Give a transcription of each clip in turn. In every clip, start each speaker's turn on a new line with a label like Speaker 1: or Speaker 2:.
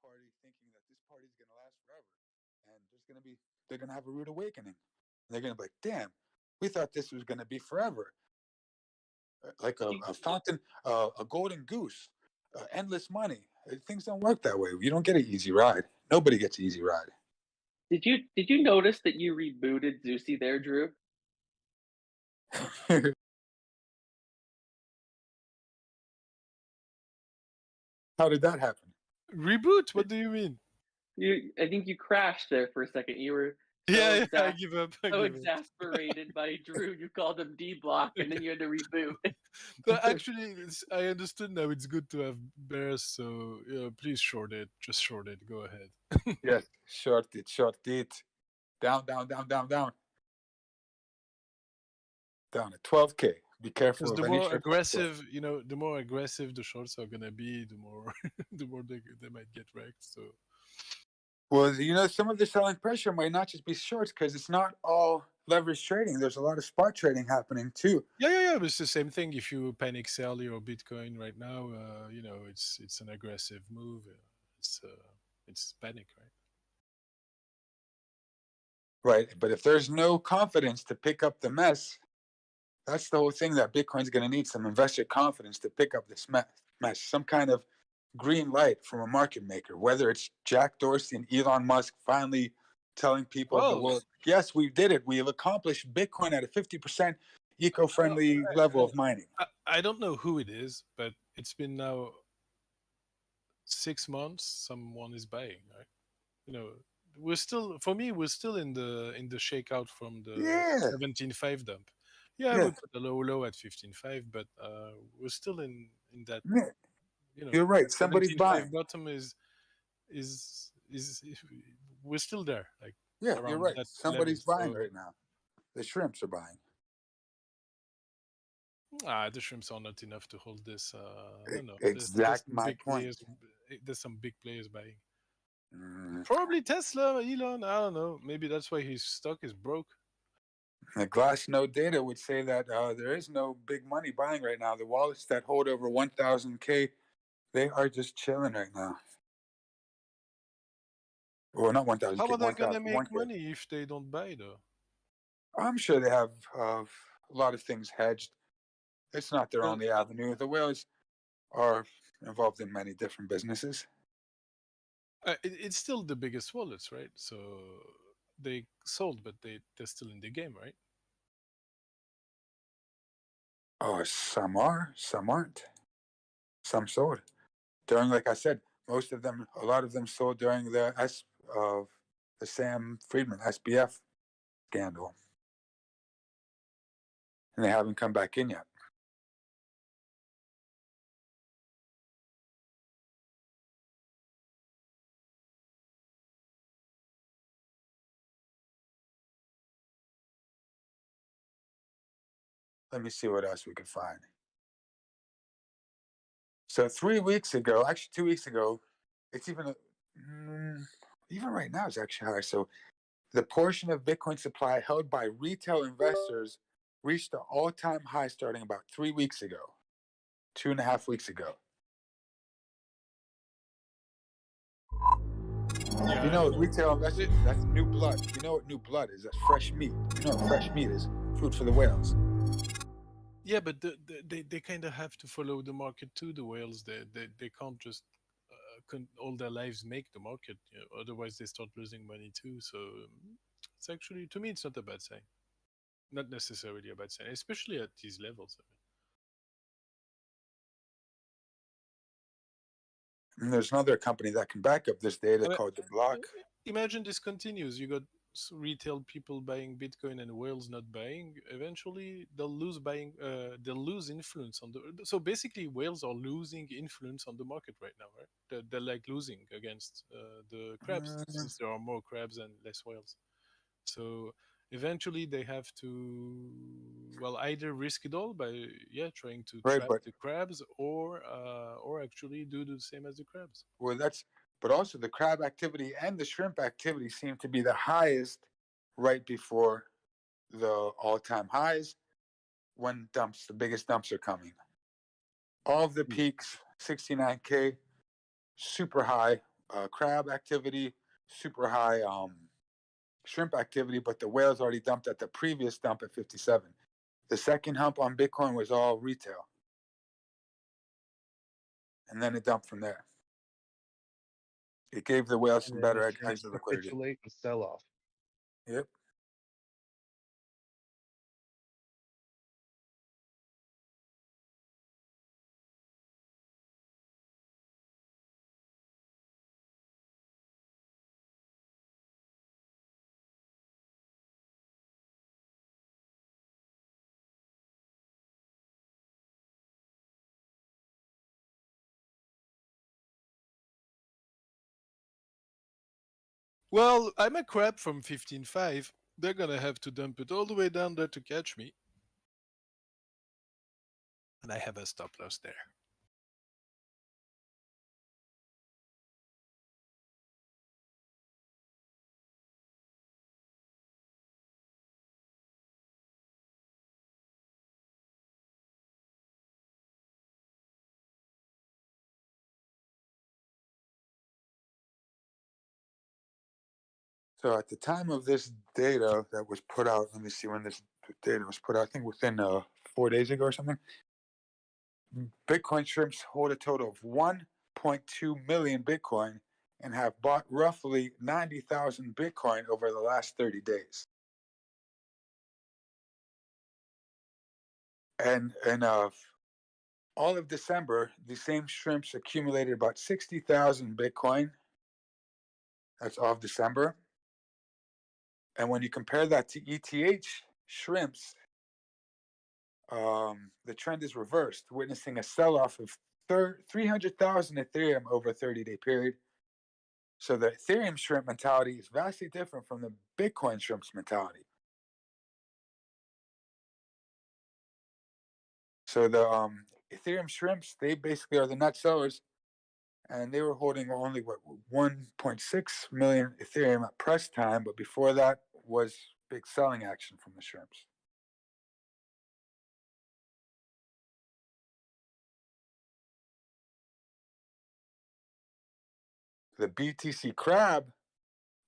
Speaker 1: party thinking that this party is going to last forever, and they're going to have a rude awakening. They're going to be like, damn, we thought this was going to be forever, like a fountain, a golden goose, endless money. Things don't work that way. You don't get an easy ride. Nobody gets an easy ride.
Speaker 2: Did you notice that you rebooted Zusi there, Drew?
Speaker 1: How did that happen?
Speaker 3: Reboot? What do you mean?
Speaker 2: I think you crashed there for a second. You were
Speaker 3: Yeah, yeah, I give up. I
Speaker 2: so
Speaker 3: give up.
Speaker 2: exasperated by Drew, you called him D Block, and then you had to reboot.
Speaker 3: But actually, I understood now. It's good to have bears, so please short it. Just short it. Go ahead.
Speaker 1: Yes, short it, short it. Down, down, down, down, down. Down to 12K. Be careful
Speaker 3: Because
Speaker 1: of
Speaker 3: the
Speaker 1: any
Speaker 3: more
Speaker 1: short.
Speaker 3: aggressive, the more aggressive the shorts are gonna be, the more, the more they might get wrecked. So
Speaker 1: Well, some of the selling pressure might not just be shorts because it's not all leverage trading. There's a lot of spot trading happening too.
Speaker 3: yeah. But it's the same thing. If you panic sell your Bitcoin right now, it's an aggressive move. It's panic, right?
Speaker 1: Right. But if there's no confidence to pick up the mess, that's the whole thing that Bitcoin's going to need some investor confidence to pick up this mess, some kind of green light from a market maker, whether it's Jack Dorsey and Elon Musk finally telling people of the world, yes, we did it. We have accomplished Bitcoin at a 50% eco-friendly level of mining.
Speaker 3: I don't know who it is, but it's been now 6 months. Someone is buying, right? We're still, for me, we're still in the shakeout from the 17.5 dump. Yeah, we put the low at 15.5, but we're still in that.
Speaker 1: You're right. Somebody's buying.
Speaker 3: Bottom is we're still there. Like,
Speaker 1: yeah, you're right. Somebody's buying right now. The shrimps are buying.
Speaker 3: The shrimps are not enough to hold this. No.
Speaker 1: Exactly my point.
Speaker 3: There's some big players buying. Probably Tesla, Elon. I don't know. Maybe that's why his stock is broke.
Speaker 1: The Glassnode data would say that there is no big money buying right now. The wallets that hold over 1,000K, they are just chilling right now. Well, not 1,000K.
Speaker 3: How are they going to make money if they don't buy, though?
Speaker 1: I'm sure they have a lot of things hedged. It's not their only avenue. The whales are involved in many different businesses.
Speaker 3: It's still the biggest wallets, right? So they sold, but they're still in the game, right?
Speaker 1: Oh, some are, some aren't. Some sold. Like I said, a lot of them sold during the Sam Friedman SBF scandal. And they haven't come back in yet. Let me see what else we could find. So 3 weeks ago, actually 2 weeks ago, it's even right now it's actually higher. So the portion of Bitcoin supply held by retail investors reached the all-time high starting about 3 weeks ago, 2.5 weeks ago. Retail investors, that's new blood. You know what new blood is? That's fresh meat. You know what fresh meat is? Food for the whales.
Speaker 3: Yeah, but they kind of have to follow the market too. The whales, they can't just all their lives make the market. Otherwise, they start losing money too. So it's actually, to me, it's not a bad sign. Not necessarily a bad sign, especially at these levels.
Speaker 1: And there's another company that can back up this data called The Block.
Speaker 3: Imagine this continues. You got retail people buying Bitcoin and whales not buying. Eventually, they'll lose buying. They'll lose influence on the. So basically, whales are losing influence on the market right now, right? They're like losing against the crabs, since there are more crabs and less whales. So eventually, they have to either risk it all by trying to trap the crabs, or actually do the same as the crabs.
Speaker 1: Well, but also the crab activity and the shrimp activity seem to be the highest right before the all-time highs when the biggest dumps are coming. All of the peaks, 69K, super high, crab activity, super high shrimp activity, but the whales already dumped at the previous dump at 57. The second hump on Bitcoin was all retail. And then it dumped from there. It gave the whales some better exit liquidity.
Speaker 4: Capitulate and sell off.
Speaker 1: Yep.
Speaker 3: Well, I'm a crab from 15.5. They're gonna have to dump it all the way down there to catch me. And I have a stop loss there.
Speaker 1: So at the time of this data that was put out, let me see when this data was put out, I think within 4 days ago or something, Bitcoin shrimps hold a total of 1.2 million Bitcoin and have bought roughly 90,000 Bitcoin over the last 30 days. And all of December, the same shrimps accumulated about 60,000 Bitcoin. That's all of December. And when you compare that to ETH shrimps, the trend is reversed, witnessing a sell-off of 300,000 Ethereum over a 30-day period. So the Ethereum shrimp mentality is vastly different from the Bitcoin shrimps mentality. So the Ethereum shrimps, they basically are the nut sellers, and they were holding only 1.6 million Ethereum at press time, but before that was big selling action from the shrimps. The BTC Crab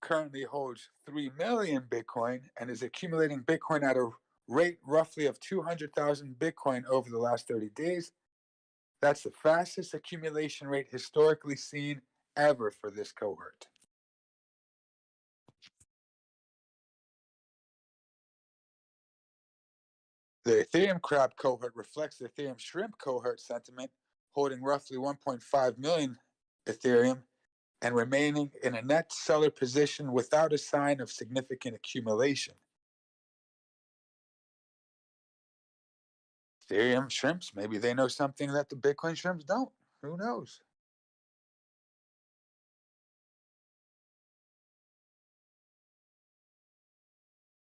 Speaker 1: currently holds 3 million Bitcoin and is accumulating Bitcoin at a rate roughly of 200,000 Bitcoin over the last 30 days. That's the fastest accumulation rate historically seen ever for this cohort. The Ethereum Crab cohort reflects the Ethereum Shrimp cohort sentiment, holding roughly 1.5 million Ethereum and remaining in a net seller position without a sign of significant accumulation. Ethereum shrimps, maybe they know something that the Bitcoin shrimps don't. Who knows?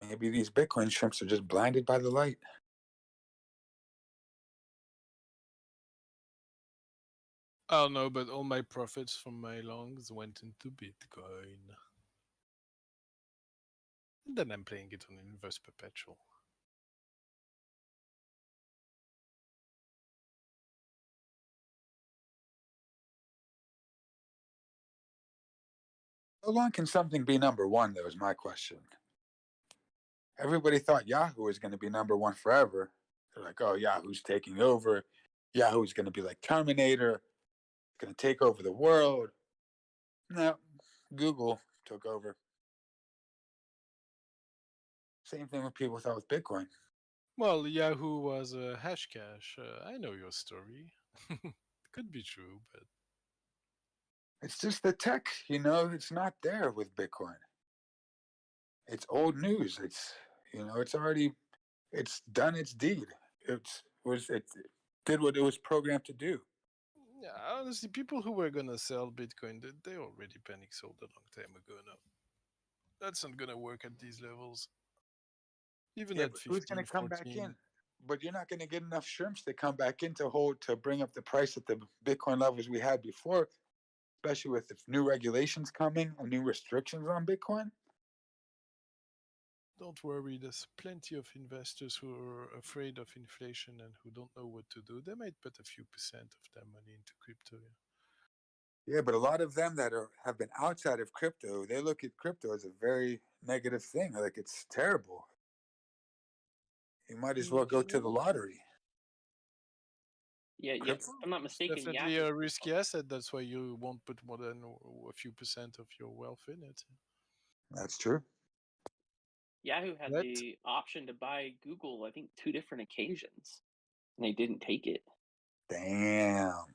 Speaker 1: Maybe these Bitcoin shrimps are just blinded by the light.
Speaker 3: Oh no, but all my profits from my longs went into Bitcoin. And then I'm playing it on Inverse Perpetual.
Speaker 1: How long can something be number one, though, is my question. Everybody thought Yahoo was going to be number one forever. They're like, oh, Yahoo's taking over. Yahoo's going to be like Terminator, going to take over the world. No, Google took over. Same thing with people thought with Bitcoin.
Speaker 3: Well, Yahoo was a Hashcash. I know your story. Could be true, but
Speaker 1: it's just the tech, it's not there with Bitcoin. It's old news. It's done its deed. It did what it was programmed to do.
Speaker 3: yeah, honestly, people who were gonna sell Bitcoin, they already panic sold a long time ago now. That's not gonna work at these levels. Even
Speaker 1: Yeah,
Speaker 3: at
Speaker 1: but
Speaker 3: 15,
Speaker 1: who's going to come
Speaker 3: 14.
Speaker 1: back in? But you're not going to get enough shrimps to come back in to bring up the price at the Bitcoin levels we had before, especially with new regulations coming and new restrictions on Bitcoin.
Speaker 3: Don't worry, there's plenty of investors who are afraid of inflation and who don't know what to do. They might put a few % of their money into crypto. Yeah.
Speaker 1: Yeah, but a lot of them that have been outside of crypto, they look at crypto as a very negative thing. Like it's terrible. You might as well go to the lottery.
Speaker 2: Yeah, yeah. If
Speaker 1: Crypto?
Speaker 2: I'm not
Speaker 3: It's
Speaker 2: mistaken,
Speaker 3: definitely
Speaker 2: Yahoo.
Speaker 3: a risky asset. That's why you won't put more than a few percent of your wealth in it.
Speaker 1: That's true.
Speaker 2: Yahoo had
Speaker 3: But
Speaker 2: the option to buy Google, I think, 2 different occasions, and they didn't take it.
Speaker 1: Damn.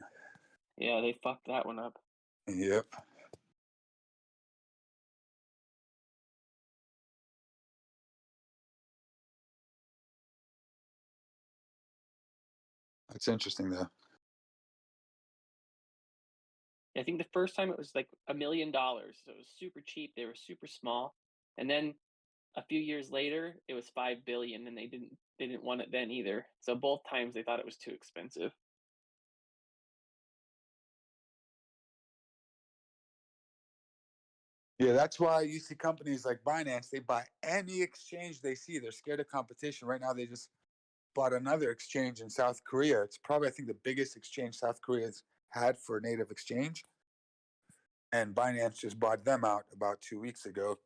Speaker 2: Yeah, they fucked that one up.
Speaker 1: Yep. That's interesting though.
Speaker 2: I think the first time it was like $1 million, so it was super cheap. They were super small, and then a few years later, it was 5 billion, and they didn't want it then either. So both times they thought it was too expensive.
Speaker 1: Yeah, that's why you see companies like Binance, they buy any exchange they see. They're scared of competition. Right now, they just bought another exchange in South Korea. It's probably, I think, the biggest exchange South Korea's had for native exchange. And Binance just bought them out about 2 weeks ago.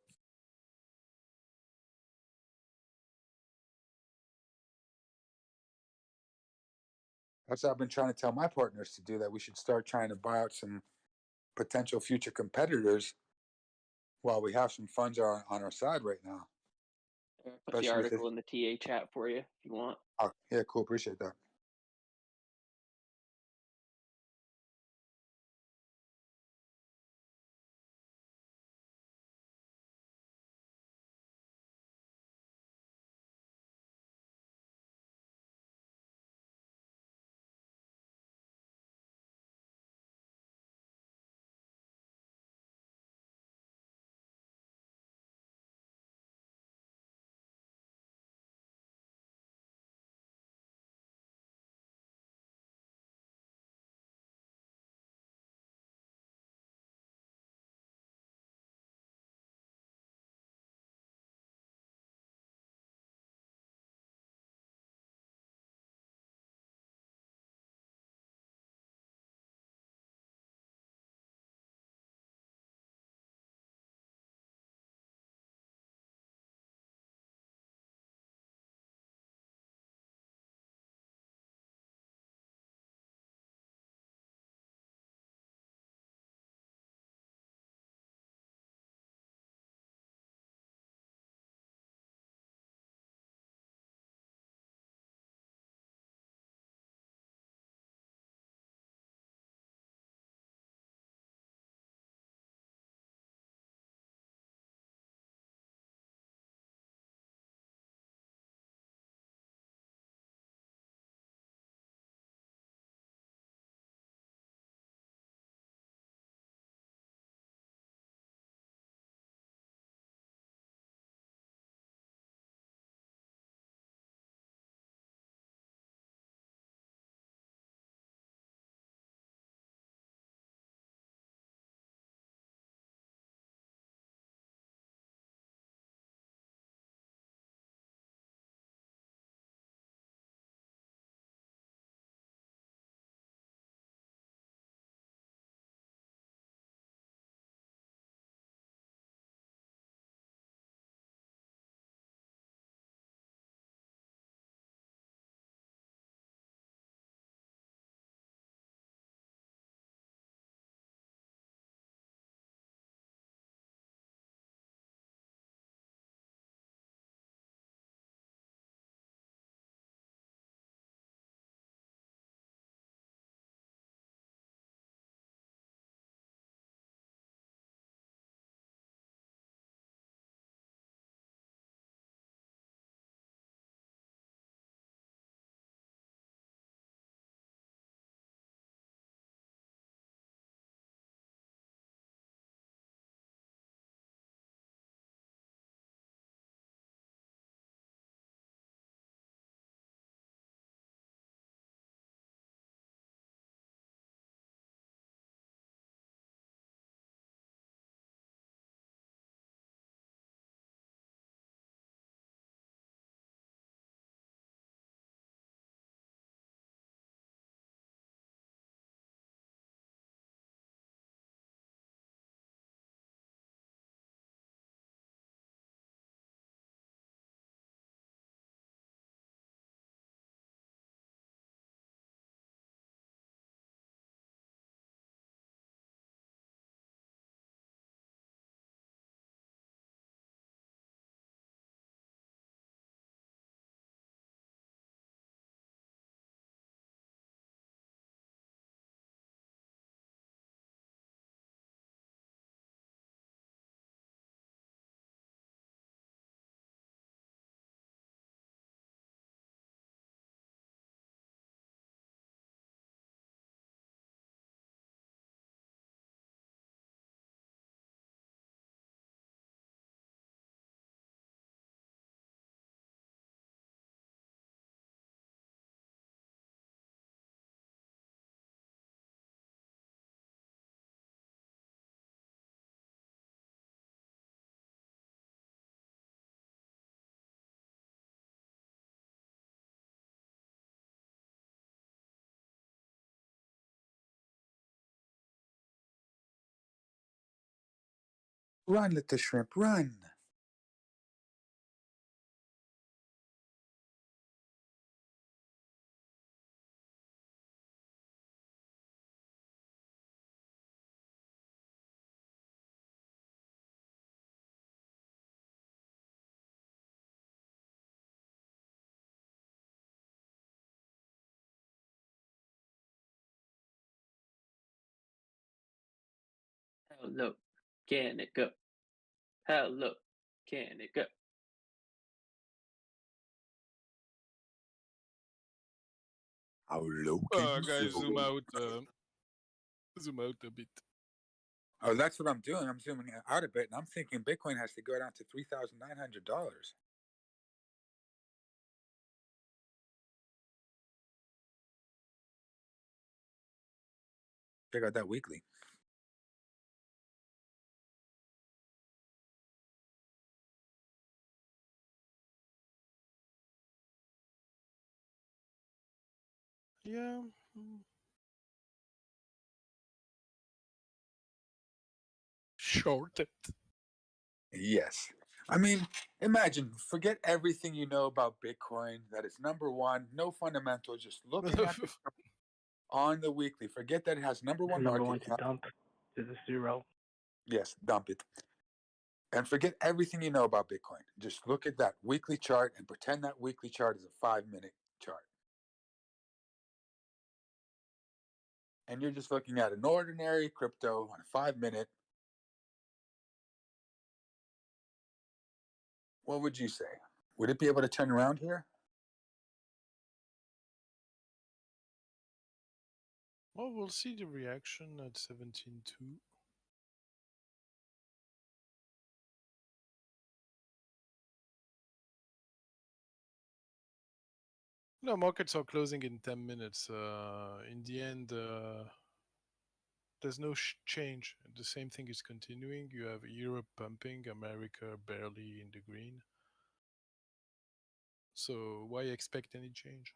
Speaker 1: That's what I've been trying to tell my partners to do, that we should start trying to buy out some potential future competitors while we have some funds on our side right now.
Speaker 2: Put the
Speaker 1: Especially if it,
Speaker 2: article in the TA chat for you if you want.
Speaker 1: oh, yeah, cool. Appreciate that. Run, little shrimp, run.
Speaker 2: How low can it go? How low can it go?
Speaker 1: How low can
Speaker 3: Guys,
Speaker 1: you go?
Speaker 3: zoom out a bit.
Speaker 1: Oh, that's what I'm doing. I'm zooming out a bit, and I'm thinking Bitcoin has to go down to $3,900. Check out that weekly.
Speaker 3: Yeah. Shorted.
Speaker 1: Yes. I mean, imagine, forget everything you know about Bitcoin, that it's number one, no fundamentals, just looking at the on the weekly. Forget that it has number one
Speaker 4: Number
Speaker 1: market
Speaker 4: one to
Speaker 1: cap.
Speaker 4: dump to the 0.
Speaker 1: Yes, dump it. And forget everything you know about Bitcoin. Just look at that weekly chart and pretend that weekly chart is a 5-minute chart. And you're just looking at an ordinary crypto on a 5-minute. What would you say? Would it be able to turn around here?
Speaker 3: Well, we'll see the reaction at 17.2. No, markets are closing in 10 minutes. In the end, there's no change. The same thing is continuing. You have Europe pumping, America barely in the green. So why expect any change?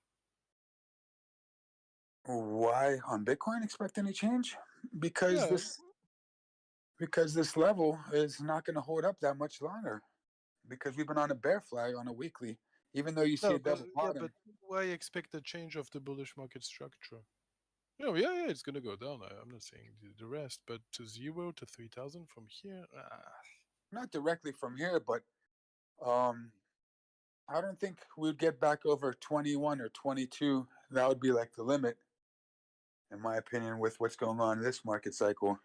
Speaker 1: Why on Bitcoin expect any change? Because
Speaker 3: Yeah.
Speaker 1: this level is not going to hold up that much longer. Because we've been on a bear flag on a weekly, even though you see
Speaker 3: No,
Speaker 1: a double bottom.
Speaker 3: but why expect a change of the bullish market structure? No, yeah, it's gonna go down. I'm not saying the rest, but to 0 to 3,000 from here.
Speaker 1: Not directly from here, but I don't think we'd get back over 21 or 22. That would be like the limit, in my opinion, with what's going on in this market cycle.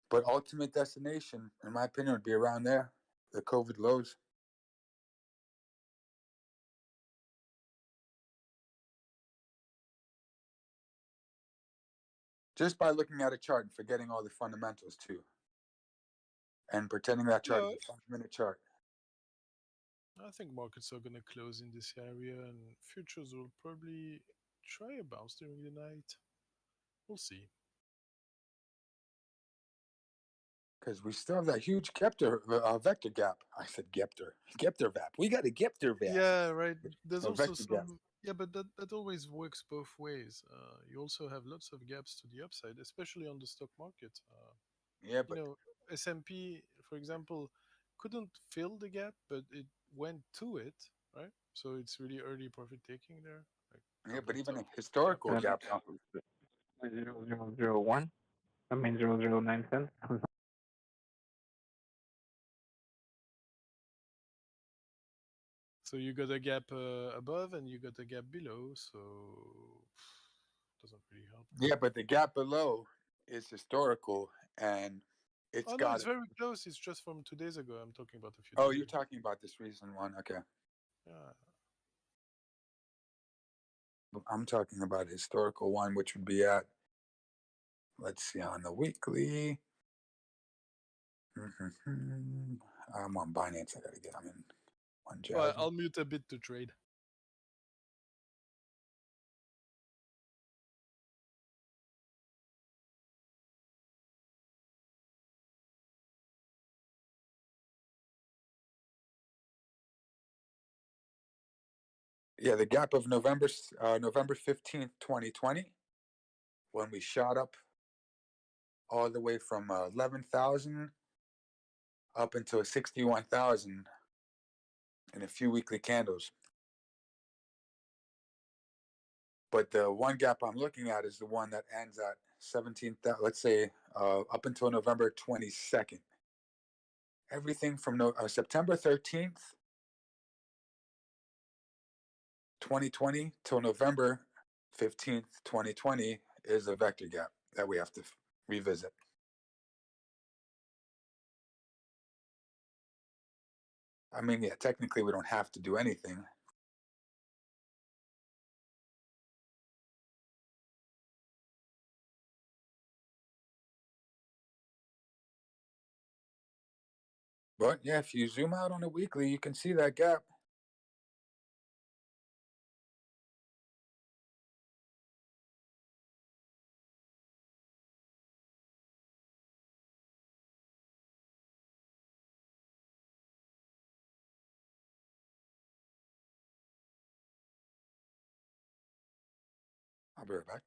Speaker 1: But ultimate destination, in my opinion, would be around there, the COVID lows. Just by looking at a chart and forgetting all the fundamentals too, and pretending that chart is a 5-minute chart.
Speaker 3: I think markets are gonna close in this area, and futures will probably try a bounce during the night. We'll see.
Speaker 1: Because we still have that huge vector gap. I said Gepter VAP. We got a Gepter VAP.
Speaker 3: Yeah, right. There's
Speaker 1: A
Speaker 3: also
Speaker 1: vector gap.
Speaker 3: some. Yeah, but that always works both ways. You also have lots of gaps to the upside, especially on the stock market.
Speaker 1: Yeah, but
Speaker 3: S&P, for example, couldn't fill the gap, but it went to it, right? So it's really early profit taking there.
Speaker 1: yeah, but even a historical gap.
Speaker 4: 0.0001. I mean 0.009 cents.
Speaker 3: So you got a gap above and you got a gap below, so doesn't really help.
Speaker 1: Yeah, but the gap below is historical, and it's
Speaker 3: no,
Speaker 1: got.
Speaker 3: it's very close. It's just from 2 days ago. I'm talking about a few.
Speaker 1: Oh,
Speaker 3: days
Speaker 1: you're
Speaker 3: ago.
Speaker 1: talking about this recent one. Okay.
Speaker 3: Yeah.
Speaker 1: I'm talking about a historical one, which would be at, let's see, on the weekly. I'm on Binance. I gotta get. I'm in on Jazz.
Speaker 3: Well, I'll mute a bit to trade.
Speaker 1: Yeah, the gap of November 15th, 2020, when we shot up all the way from 11,000 up until 61,000 in a few weekly candles. But the one gap I'm looking at is the one that ends at 17,000, let's say up until November 22nd. Everything from September 13th, 2020 till November 15th, 2020 is a vector gap that we have to revisit. I mean, yeah, technically we don't have to do anything. But yeah, if you zoom out on a weekly, you can see that gap. I'll be right back.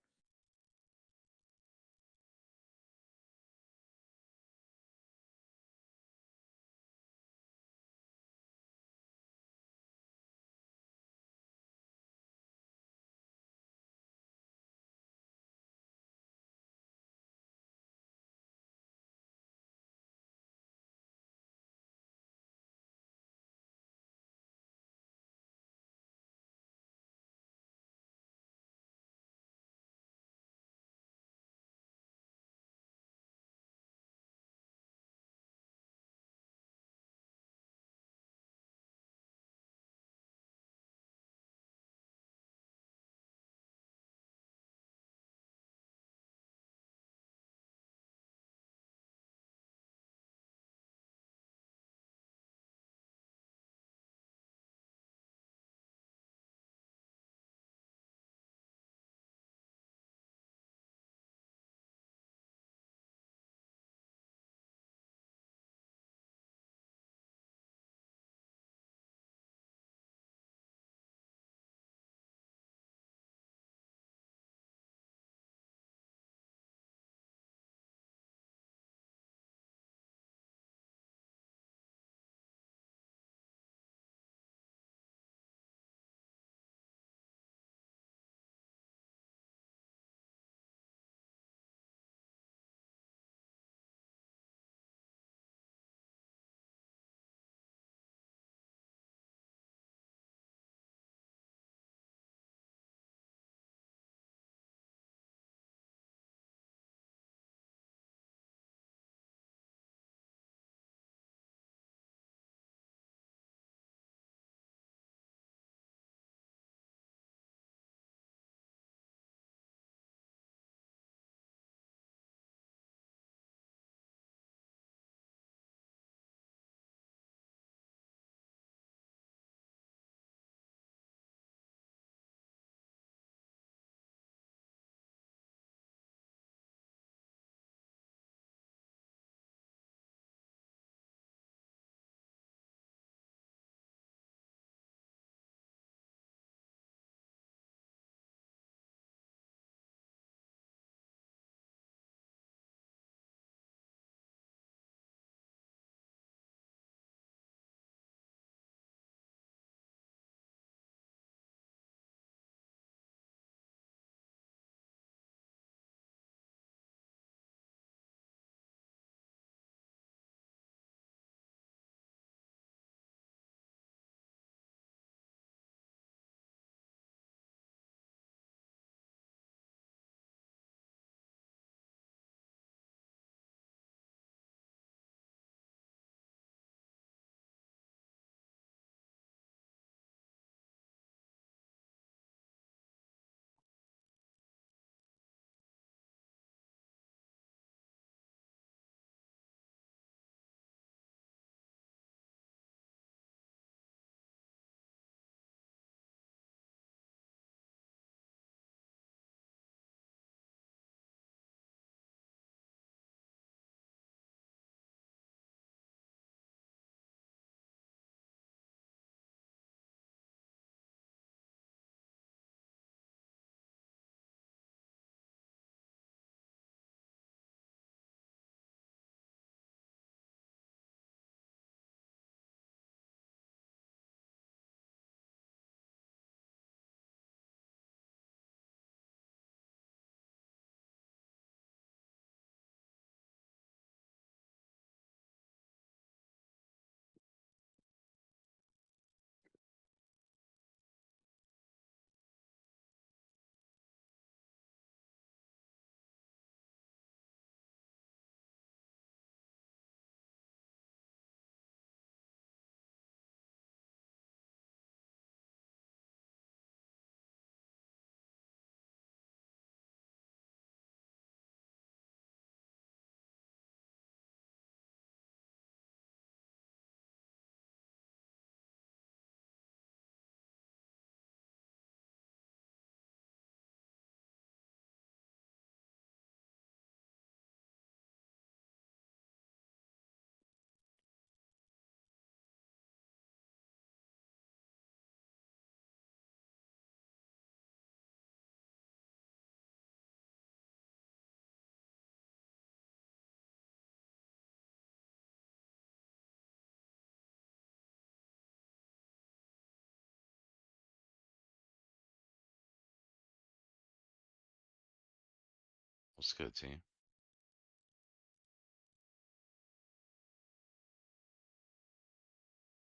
Speaker 5: What's good, team?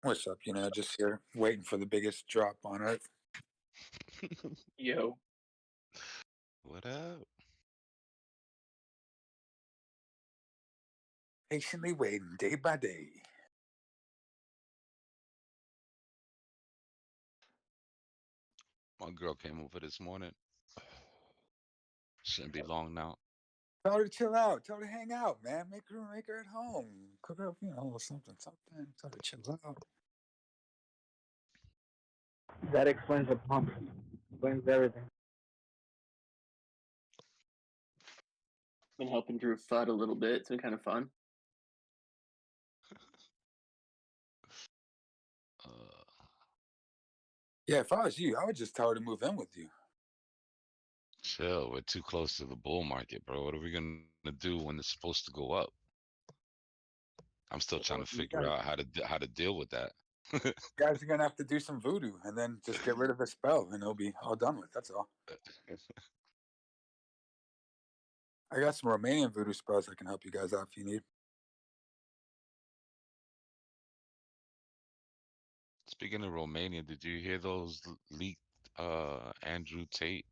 Speaker 1: What's up? Just here waiting for the biggest drop on earth.
Speaker 2: Yo,
Speaker 5: What up?
Speaker 1: Patiently waiting day by day.
Speaker 5: My girl came over this morning. Shouldn't be long now.
Speaker 1: Tell her to chill out. Tell her to hang out, man. Make her at home. Cook her up, something. Tell her to chill out.
Speaker 4: That explains the pump. Explains everything.
Speaker 2: been helping Drew FUD a little bit. It's been kind of fun.
Speaker 1: Yeah, if I was you, I would just tell her to move in with you.
Speaker 5: Chill. We're too close to the bull market, bro. What are we gonna do when it's supposed to go up? I'm still trying to figure out how to deal with that.
Speaker 1: You guys are gonna have to do some voodoo and then just get rid of the spell, and it'll be all done with. That's all. I got some Romanian voodoo spells I can help you guys out if you need.
Speaker 5: Speaking of Romania, did you hear those leaked Andrew Tate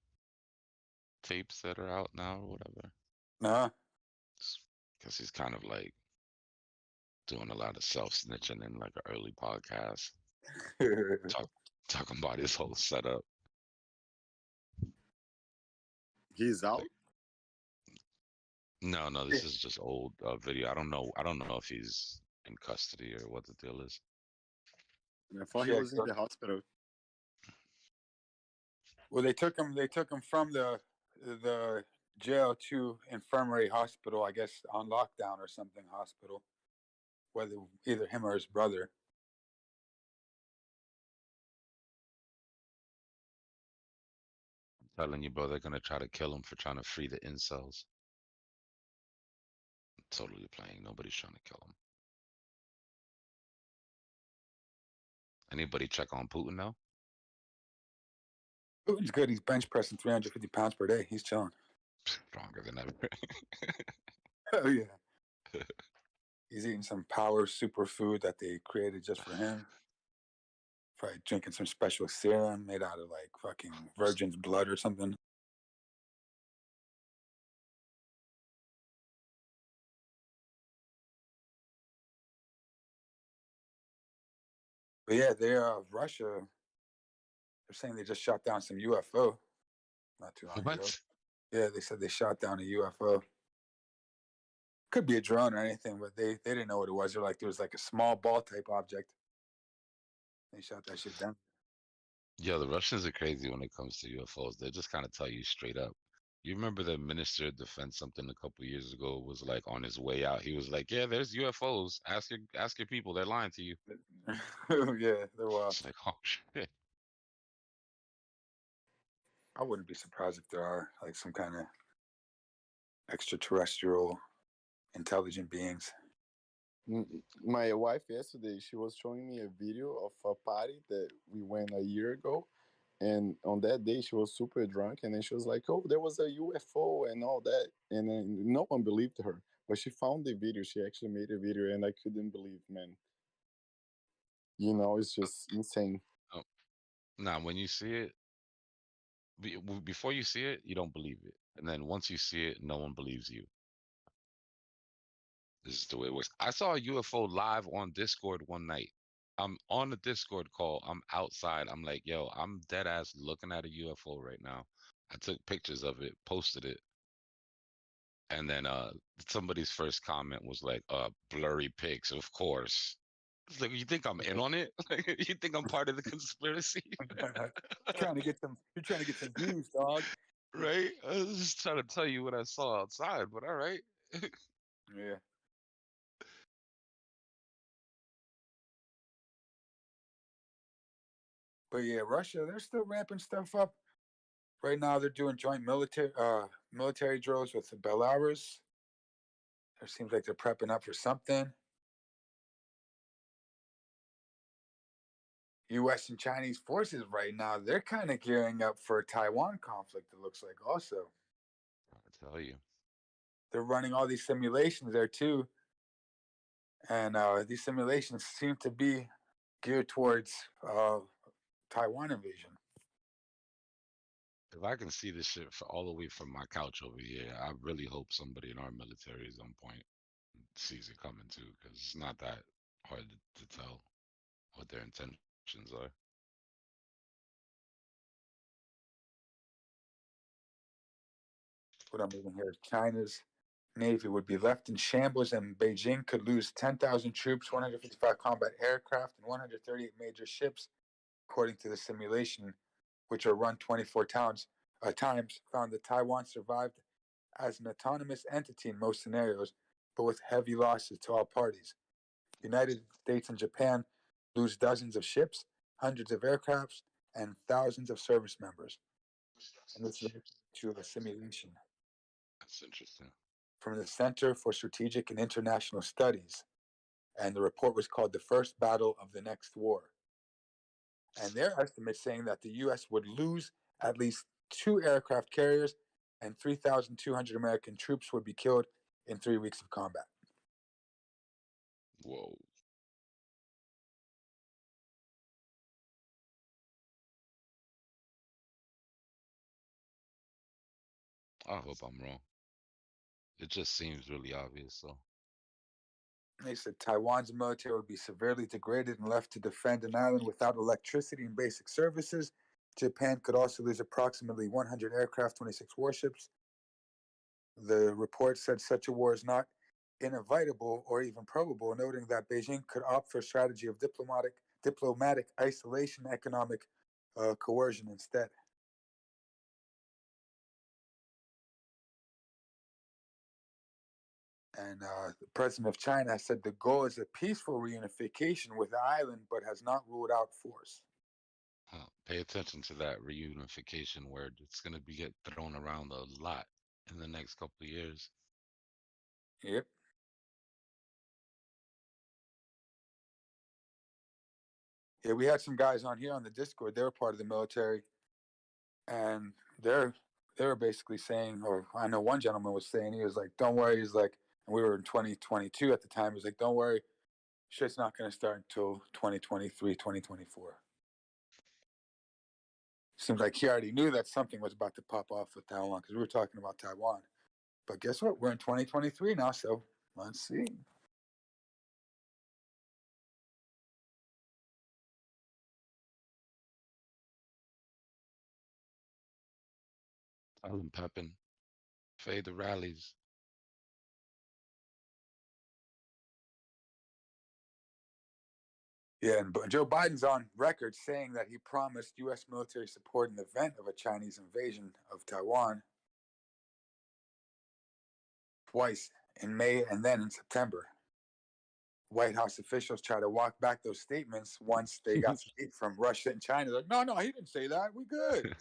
Speaker 5: tapes that are out now or whatever?
Speaker 1: Nah.
Speaker 5: Because he's kind of like doing a lot of self-snitching in like an early podcast. Talking about his whole setup.
Speaker 6: He's out.
Speaker 5: No, this is just old video. I don't know if he's in custody or what the deal is.
Speaker 6: I thought he was in the hospital.
Speaker 1: Well, they took him from the jail to infirmary hospital, I guess, on lockdown or something hospital. Whether either him or his brother.
Speaker 5: I'm telling you, bro, they're gonna try to kill him for trying to free the incels. I'm totally playing. Nobody's trying to kill him. Anybody check on Putin now?
Speaker 1: Putin's good. He's bench pressing 350 pounds per day. He's chilling.
Speaker 5: Stronger than ever.
Speaker 1: Oh yeah. He's eating some power superfood that they created just for him. Probably drinking some special serum made out of like fucking virgin's blood or something. But yeah, Russia. They're saying they just shot down some UFO not too long ago.
Speaker 5: What?
Speaker 1: Yeah, they said they shot down a UFO. Could be a drone or anything, but they didn't know what it was. They're like, there was like a small ball type object. They shot that shit down.
Speaker 5: Yo, the Russians are crazy when it comes to UFOs. They just kind of tell you straight up. You remember the Minister of Defense something a couple years ago was like on his way out. He was like, "Yeah, there's UFOs. Ask your people. They're lying to you."
Speaker 1: Yeah, they're wild.
Speaker 5: It's like, oh shit.
Speaker 1: I wouldn't be surprised if there are like some kind of extraterrestrial intelligent beings.
Speaker 6: My wife yesterday, she was showing me a video of a party that we went a year ago. And on that day, she was super drunk. And then she was like, oh, there was a UFO and all that. And then no one believed her. But she found the video. She actually made a video. And I couldn't believe, man. It's just insane.
Speaker 5: Oh. Nah, when you see it, before you see it, you don't believe it. And then once you see it, no one believes you. This is the way it works. I saw a UFO live on Discord one night. I'm on the Discord call. I'm outside. I'm like, yo, I'm dead ass looking at a UFO right now. I took pictures of it, posted it. And then somebody's first comment was like, blurry pics, of course. It's like, you think I'm in on it? You think I'm part of the conspiracy?
Speaker 1: You're trying to get some views, dog.
Speaker 5: Right? I was just trying to tell you what I saw outside, but all right.
Speaker 1: Yeah. But yeah, Russia, they're still ramping stuff up. Right now, they're doing joint military drills with Belarus. It seems like they're prepping up for something. U.S. and Chinese forces right now, they're kind of gearing up for a Taiwan conflict, it looks like also.
Speaker 5: I tell you.
Speaker 1: they're running all these simulations there too, and these simulations seem to be geared towards Taiwan invasion.
Speaker 5: If I can see this shit all the way from my couch over here, I really hope somebody in our military is on point and sees it coming too, because it's not that hard to tell what their intentions are.
Speaker 1: What I'm reading here, China's Navy would be left in shambles, and Beijing could lose 10,000 troops, 155 combat aircraft, and 138 major ships, according to the simulation, which are run 24 times, found that Taiwan survived as an autonomous entity in most scenarios, but with heavy losses to all parties. The United States and Japan lose dozens of ships, hundreds of aircrafts, and thousands of service members. And this is to the simulation
Speaker 5: That's interesting.
Speaker 1: from the Center for Strategic and International Studies. And the report was called The First Battle of the Next War. And their estimates saying that the U.S. would lose at least 2 aircraft carriers and 3,200 American troops would be killed in 3 weeks of combat.
Speaker 5: Whoa. I hope I'm wrong. It just seems really obvious, though.
Speaker 1: They said Taiwan's military would be severely degraded and left to defend an island without electricity and basic services. Japan could also lose approximately 100 aircraft, 26 warships. The report said such a war is not inevitable or even probable, noting that Beijing could opt for a strategy of diplomatic isolation, economic coercion instead. And the president of China said the goal is a peaceful reunification with the island, but has not ruled out force.
Speaker 5: Pay attention to that reunification word. It's going to be get thrown around a lot in the next couple of years.
Speaker 1: Yep. Yeah, we had some guys on here on the Discord. They were part of the military, and they were basically saying, or I know one gentleman was saying, he was like, "Don't worry." He's like, and we were in 2022 at the time. He's like, "Don't worry, shit's not going to start until 2023, 2024." Seems like he already knew that something was about to pop off with Taiwan because we were talking about Taiwan. But guess what? We're in 2023 now, so let's see.
Speaker 5: Tell them, Pepin. Fade the rallies.
Speaker 1: Yeah, and Joe Biden's on record saying that he promised U.S. military support in the event of a Chinese invasion of Taiwan twice, in May and then in September. White House officials try to walk back those statements once they got some heat from Russia and China. They're like, no, he didn't say that. We good.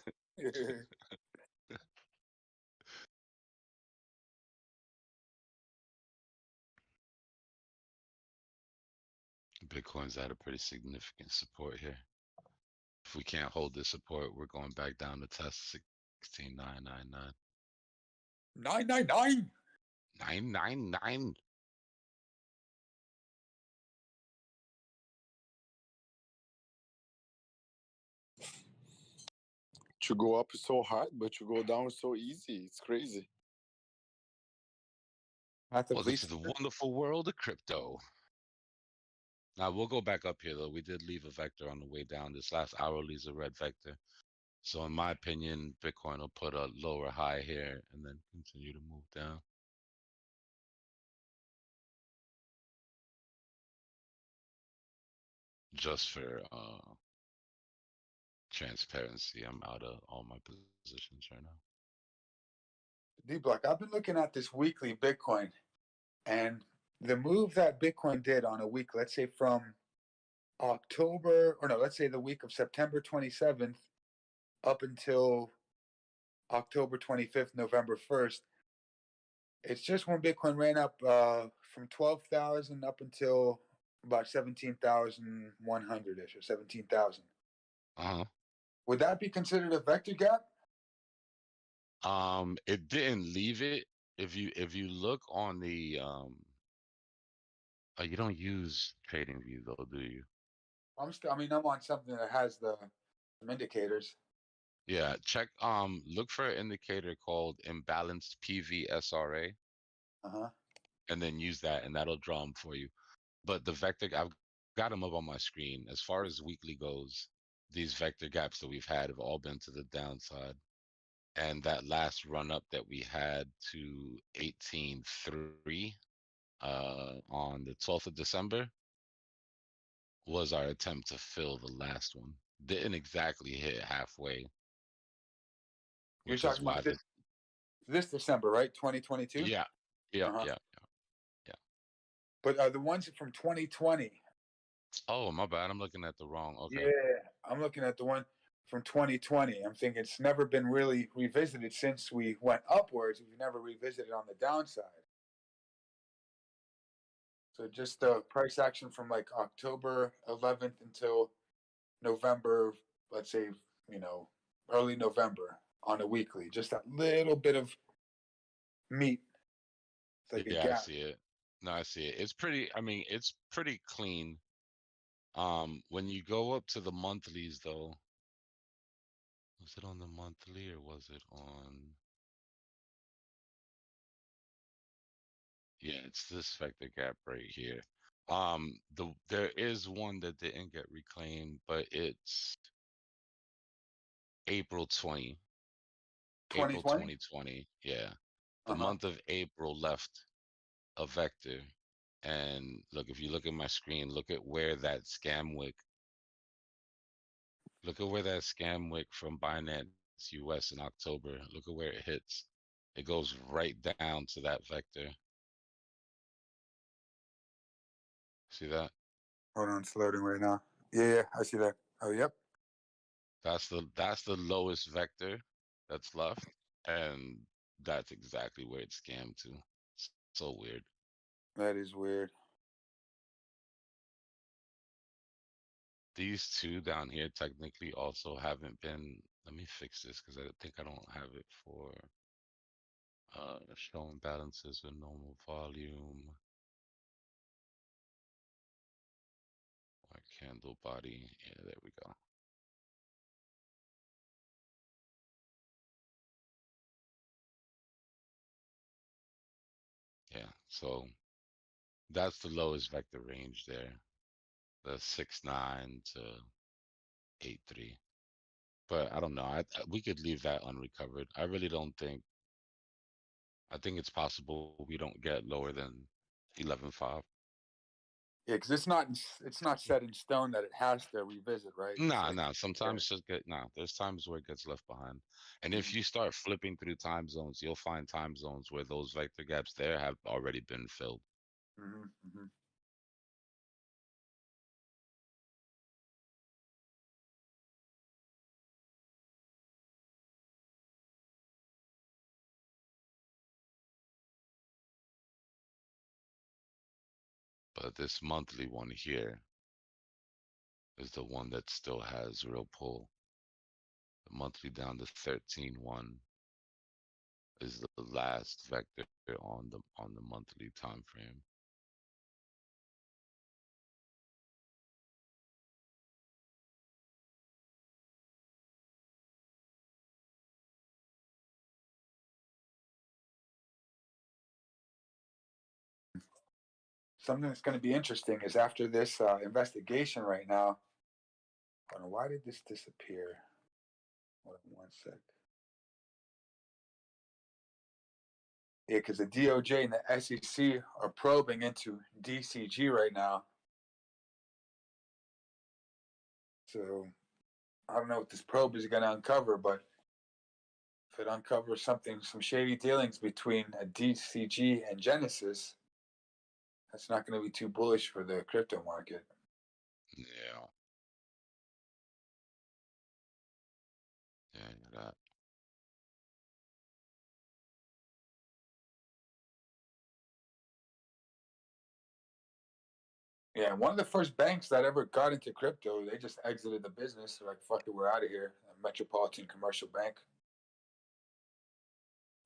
Speaker 5: Bitcoin's at a pretty significant support here. If we can't hold this support, we're going back down to test 16,999.
Speaker 1: 999.
Speaker 5: 999.
Speaker 6: To go up is so hard, but to go down is so easy. It's crazy.
Speaker 5: Welcome to the wonderful world of crypto. Now we'll go back up here though. We did leave a vector on the way down. This last hour leaves a red vector. So in my opinion, Bitcoin will put a lower high here and then continue to move down. Just for transparency, I'm out of all my positions right now.
Speaker 1: D-Block, I've been looking at this weekly Bitcoin, and the move that Bitcoin did on a week, let's say from let's say the week of September 27th up until October 25th, November 1st, it's just when Bitcoin ran up from 12,000 up until about 17,100-ish or 17,000.
Speaker 5: Uh-huh.
Speaker 1: Would that be considered a vector gap?
Speaker 5: It didn't leave it. if you look on the you don't use TradingView though, do you?
Speaker 1: I mean, I'm on something that has some indicators.
Speaker 5: Yeah, check look for an indicator called imbalanced PVSRA
Speaker 1: Uh-huh.
Speaker 5: and then use that and that'll draw them for you. But the vector, I've got them up on my screen. As far as weekly goes, these vector gaps that we've had have all been to the downside. And that last run up that we had to 18.3 on the 12th of December was our attempt to fill the last one. Didn't exactly hit halfway,
Speaker 1: You're
Speaker 5: which is
Speaker 1: talking
Speaker 5: why
Speaker 1: about this December, right? 2022?
Speaker 5: yeah, yeah,
Speaker 1: Uh-huh.
Speaker 5: yeah.
Speaker 1: But the ones from 2020.
Speaker 5: Oh, my bad. I'm looking at the wrong. Okay.
Speaker 1: Yeah, I'm looking at the one from 2020. I'm thinking it's never been really revisited since we went upwards. We've never revisited on the downside. So just the price action from like October 11th until November, let's say, early November on a weekly. Just that little bit of meat. It's like a
Speaker 5: Yeah, I
Speaker 1: gap.
Speaker 5: see it. No, I see it. I mean, it's pretty clean. When you go up to the monthlies though, was it on the monthly or was it on? Yeah, it's this vector gap right here. There is one that didn't get reclaimed, but it's April 20, April
Speaker 1: 2020?
Speaker 5: 2020. Yeah. The
Speaker 1: Uh-huh.
Speaker 5: month of April left a vector. And look, if you look at my screen, look at where that scam wick from Binance US in October. Look at where it hits. It goes right down to that vector. See that?
Speaker 1: Hold on, it's loading right now. Yeah, I see that. Oh, yep.
Speaker 5: That's the lowest vector that's left, and that's exactly where it scammed to. It's so weird.
Speaker 1: That is weird.
Speaker 5: These two down here technically also haven't been. Let me fix this because I think I don't have it for showing balances with normal volume. Or candle body. Yeah, there we go. Yeah, so that's the lowest vector range there. The 6.9 to 8.3. But I don't know. We could leave that unrecovered. I really don't think. I think it's possible we don't get lower than 11.5.
Speaker 1: Yeah, because it's not set in stone that it has to revisit, right? It's
Speaker 5: Nah,
Speaker 1: like,
Speaker 5: nah. Sometimes just get nah. There's times where it gets left behind, and if
Speaker 1: Mhm.
Speaker 5: you start flipping through time zones, you'll find time zones where those vector gaps there have already been filled.
Speaker 1: Mm-hmm.
Speaker 5: But this monthly one here is the one that still has real pull. The monthly down to 13.1 is the last vector on the monthly time frame.
Speaker 1: Something that's going to be interesting is after this investigation right now. Hold on, why did this disappear? Hold on one sec. Yeah, because the DOJ and the SEC are probing into DCG right now. So I don't know what this probe is going to uncover, but if it uncovers some shady dealings between a DCG and Genesis, that's not going to be too bullish for the crypto market.
Speaker 5: Yeah. Yeah, that.
Speaker 1: Yeah, one of the first banks that ever got into crypto, they just exited the business. They're like, fuck it, we're out of here. Metropolitan Commercial Bank.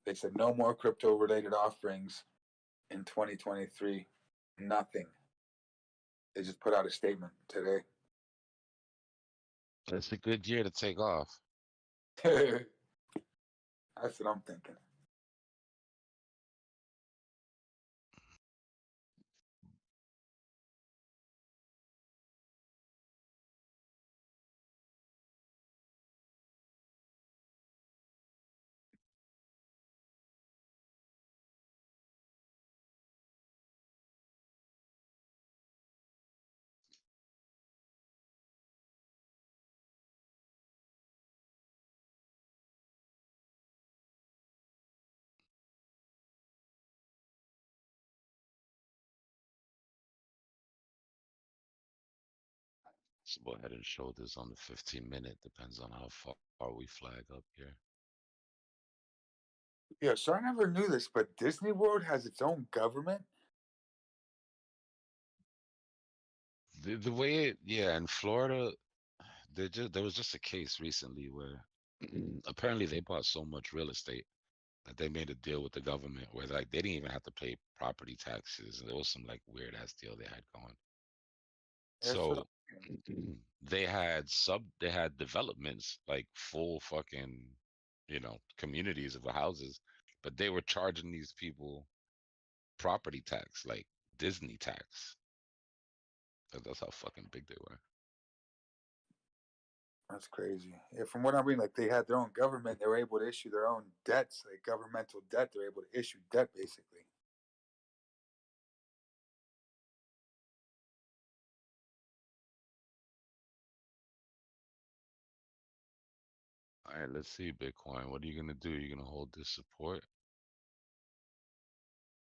Speaker 1: They said no more crypto-related offerings in 2023. Nothing. They just put out a statement today.
Speaker 5: It's a good year to take off.
Speaker 1: That's what I'm thinking.
Speaker 5: So go ahead and show this on the 15-minute. Depends on how far we flag up here.
Speaker 1: Yeah, so I never knew this, but Disney World has its own government.
Speaker 5: The way it, yeah, in Florida, there was just a case recently where apparently they bought so much real estate that they made a deal with the government where like they didn't even have to pay property taxes. There was some like weird ass deal they had going.
Speaker 1: That's what
Speaker 5: So they had developments like full fucking, communities of houses, but they were charging these people property tax, like Disney tax. That's how fucking big they were.
Speaker 1: That's crazy. Yeah, from what I'm reading, like they had their own government. They were able to issue their own debts, like governmental debt. They're able to issue debt, basically.
Speaker 5: All right, let's see, Bitcoin. What are you gonna do? You're gonna hold this support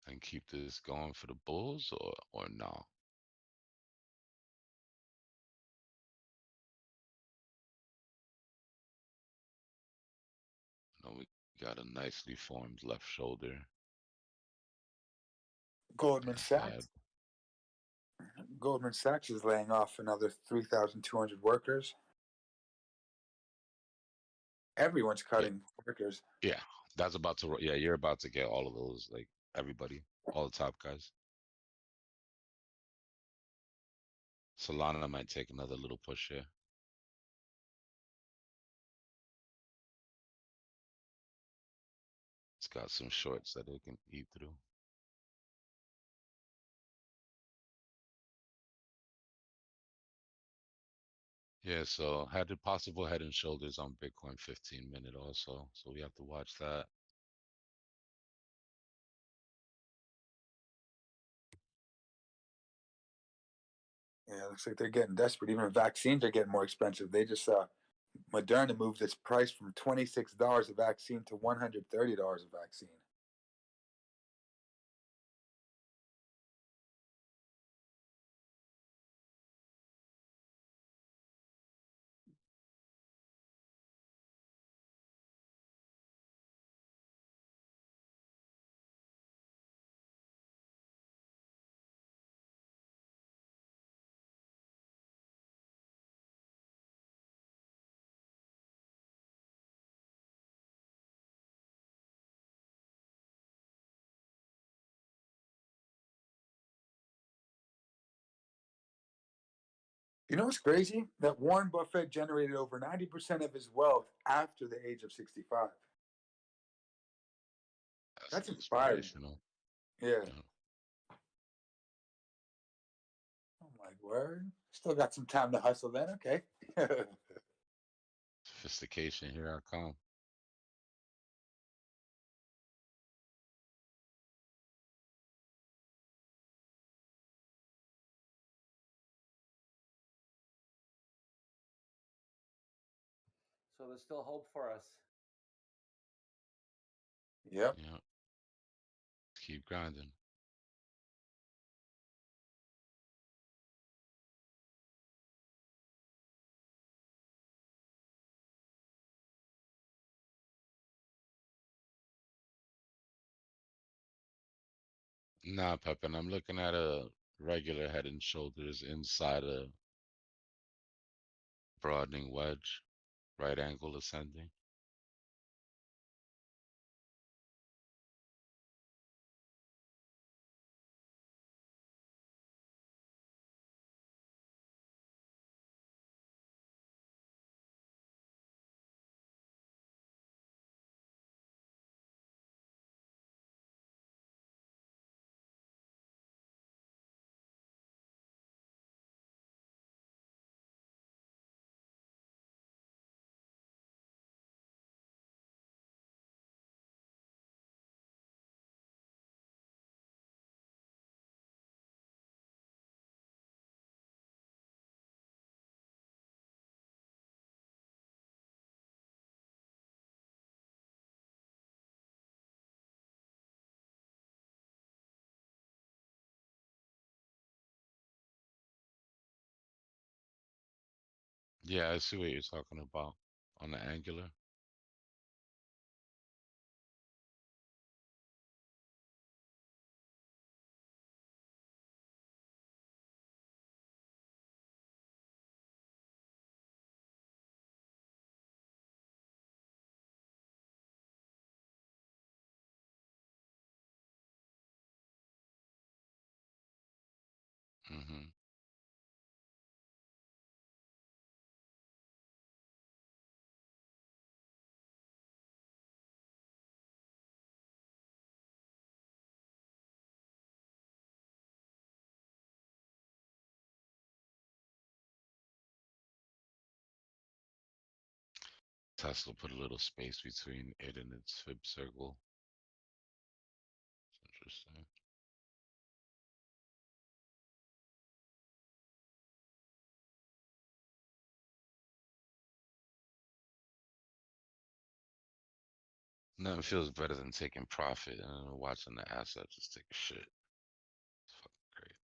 Speaker 5: and keep this going for the bulls, or no? No, we got a nicely formed left shoulder.
Speaker 1: Goldman
Speaker 5: And
Speaker 1: Sachs. Goldman Sachs is laying off another 3,200 workers. Everyone's
Speaker 5: yeah,
Speaker 1: cutting workers.
Speaker 5: yeah, that's about to. Yeah, you're about to get all of those, like everybody, all the top guys. Solana might take another little push here. It's got some shorts that it can eat through. Yeah, so had the possible head and shoulders on Bitcoin 15-minute also. So we have to watch that.
Speaker 1: Yeah, it looks like they're getting desperate. Even vaccines are getting more expensive. They just Moderna moved its price from $26 a vaccine to $130 a vaccine. You know what's crazy? That Warren Buffett generated over 90% of his wealth after the age of 65. That's
Speaker 5: That's
Speaker 1: inspiring.
Speaker 5: inspirational.
Speaker 1: Yeah.
Speaker 5: Yeah.
Speaker 1: Oh my word. Still got some time to hustle then. Okay.
Speaker 5: Sophistication, here I come.
Speaker 7: So there's still hope for us.
Speaker 1: Yep.
Speaker 5: Yeah. Let's keep grinding. Nah, Pepin, I'm looking at a regular head and shoulders inside a broadening wedge, right angle ascending. Yeah, I see what you're talking about on the Angular. Hmm. Tesla put a little space between it and its fib circle. It's interesting. Nothing feels better than taking profit and watching the asset just take a shit. It's fucking great.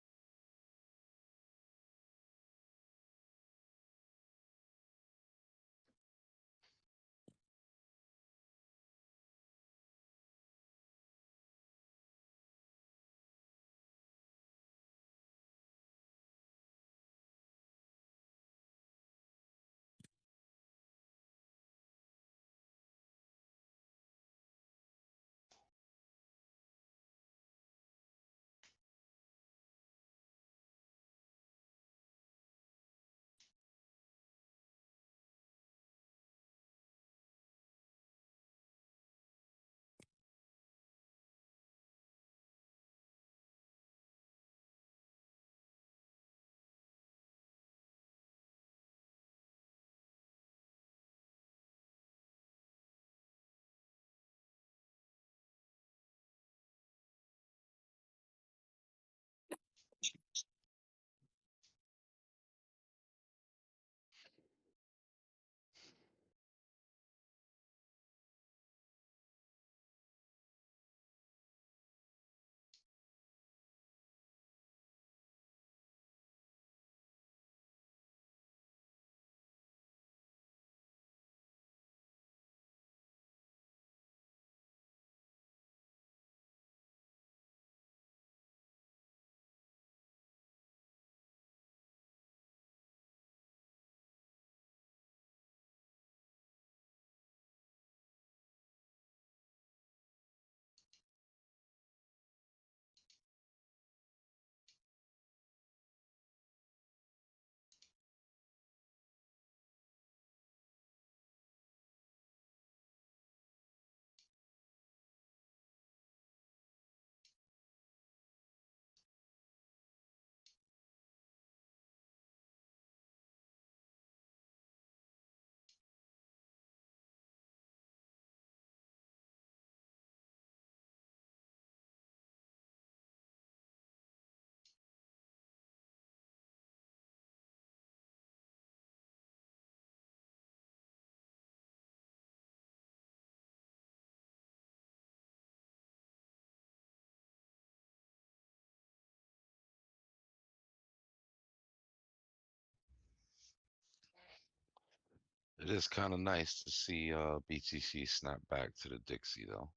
Speaker 5: It is kind of nice to see BTC snap back to the Dixie though.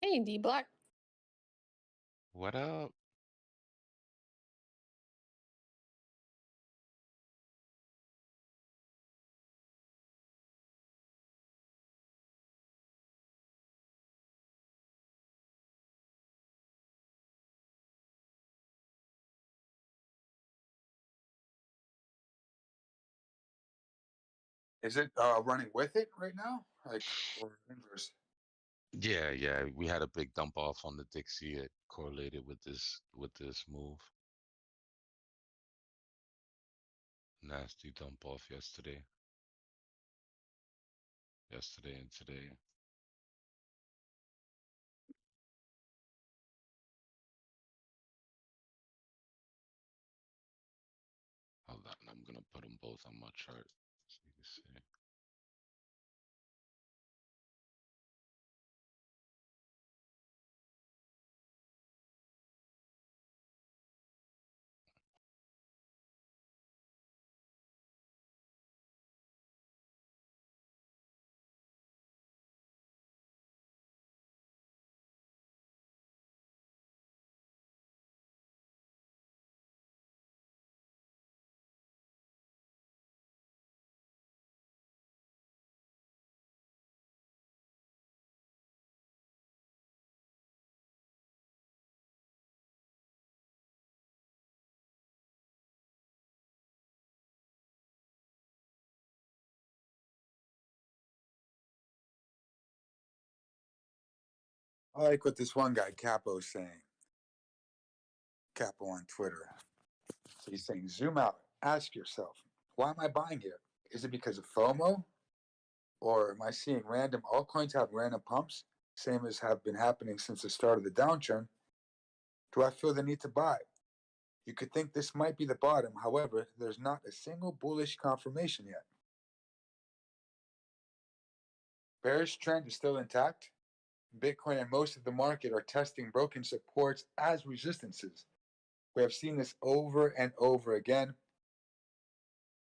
Speaker 8: Hey, D Block.
Speaker 5: What up?
Speaker 1: Is it running with it right now? Like, or inverse?
Speaker 5: Yeah, yeah. We had a big dump off on the Dixie. It correlated with this move. Nasty dump off yesterday. Yesterday and today. Hold on, I'm gonna put them both on my chart so you can see.
Speaker 1: I like what this one guy, Capo, is saying. Capo on Twitter. So he's saying, zoom out, ask yourself, why am I buying here? Is it because of FOMO? Or am I seeing random altcoins have random pumps, same as have been happening since the start of the downturn? Do I feel the need to buy? You could think this might be the bottom. However, there's not a single bullish confirmation yet. Bearish trend is still intact. Bitcoin and most of the market are testing broken supports as resistances. We have seen this over and over again.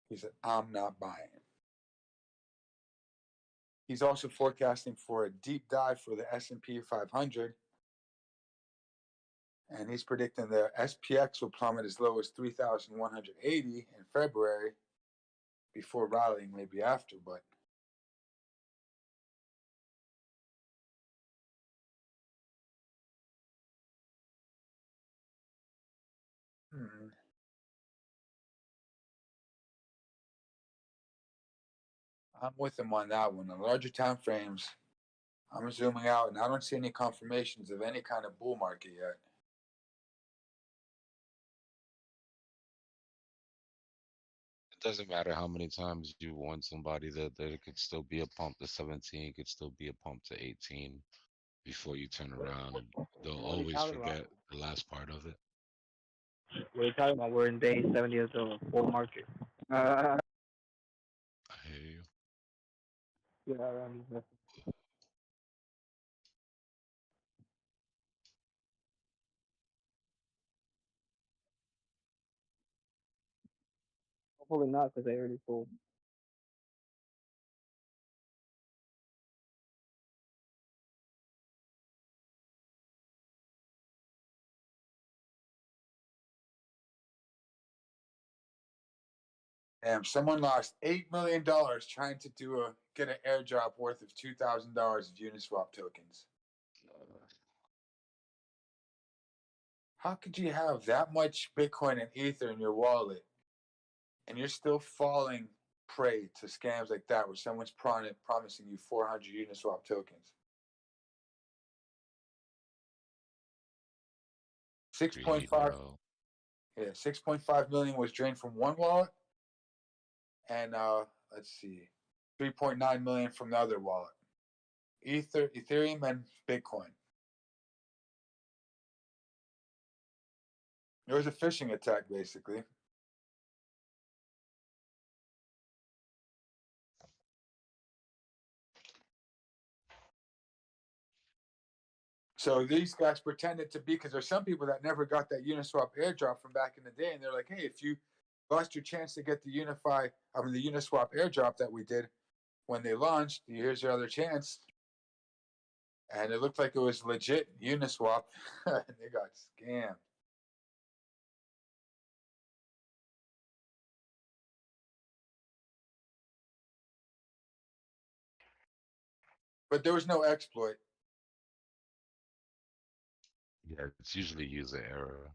Speaker 1: He said, I'm not buying. He's also forecasting for a deep dive for the S&P 500. And he's predicting the SPX will plummet as low as 3,180 in February before rallying maybe after, but I'm with him on that one. On larger time frames, I'm zooming out, and I don't see any confirmations of any kind of bull market yet.
Speaker 5: It doesn't matter how many times you warn somebody that there could still be a pump to 17, could still be a pump to 18 before you turn around, and they'll
Speaker 4: What are you
Speaker 5: always
Speaker 4: talking about?
Speaker 5: forget the last part of it.
Speaker 4: What are you talking about? We're in day 70 of the bull market.
Speaker 5: I hear you.
Speaker 4: Yeah, around these. Hopefully not, because they already sold.
Speaker 1: Damn, someone lost $8 million trying to get an airdrop worth of $2,000 of Uniswap tokens. How could you have that much Bitcoin and Ether in your wallet and you're still falling prey to scams like that where someone's promising you 400 Uniswap tokens? 6.5, yeah, 6.5 million was drained from one wallet, and let's see, 3.9 million from the other wallet. Ethereum and Bitcoin. It was a phishing attack, basically. So these guys pretended to be, because there's some people that never got that Uniswap airdrop from back in the day, and they're like, hey, if you lost your chance to get the the Uniswap airdrop that we did when they launched, here's your other chance. And it looked like it was legit Uniswap, and they got scammed. But there was no exploit.
Speaker 5: Yeah, it's usually user error.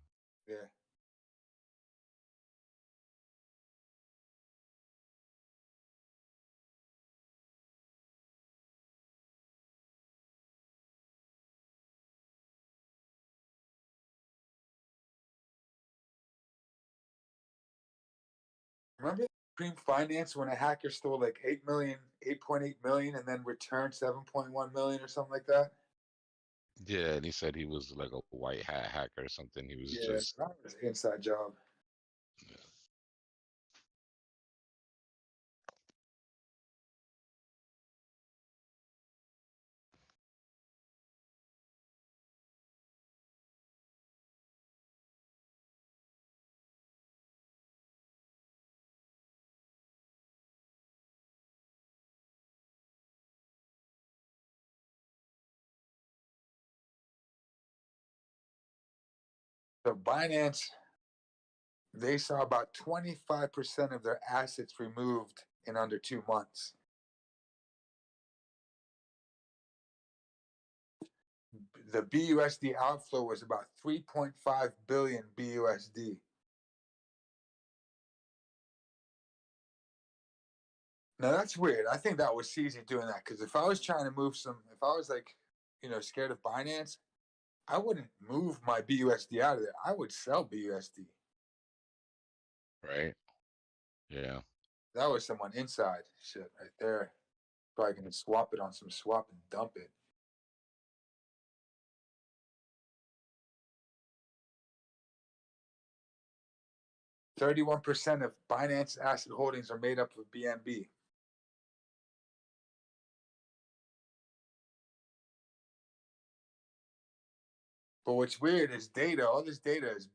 Speaker 1: Yeah. Remember Cream Finance when a hacker stole like 8.8 million, and then returned 7.1 million or something like that?
Speaker 5: Yeah, and he said he was like a white hat hacker or something. He was just
Speaker 1: that was an inside job.
Speaker 5: yeah.
Speaker 1: So Binance, they saw about 25% of their assets removed in under 2 months. The BUSD outflow was about 3.5 billion BUSD. Now that's weird. I think that was CZ doing that, because if I was trying to move if I was like, scared of Binance, I wouldn't move my BUSD out of there. I would sell BUSD.
Speaker 5: Right? Yeah.
Speaker 1: That was someone inside shit right there. Probably gonna swap it on some swap and dump it. %31 of Binance asset holdings are made up of BNB. But what's weird is data. All this data is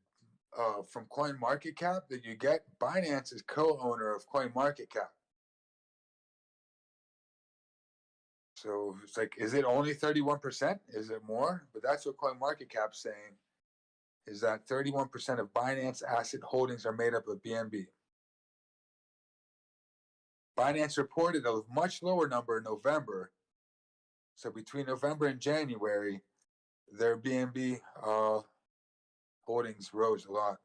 Speaker 1: from CoinMarketCap that you get. Binance is co-owner of CoinMarketCap. So it's like, is it only 31%? Is it more? But that's what CoinMarketCap's saying, is that 31% of Binance asset holdings are made up of BNB. Binance reported a much lower number in November. So between November and January, their BNB holdings rose a lot.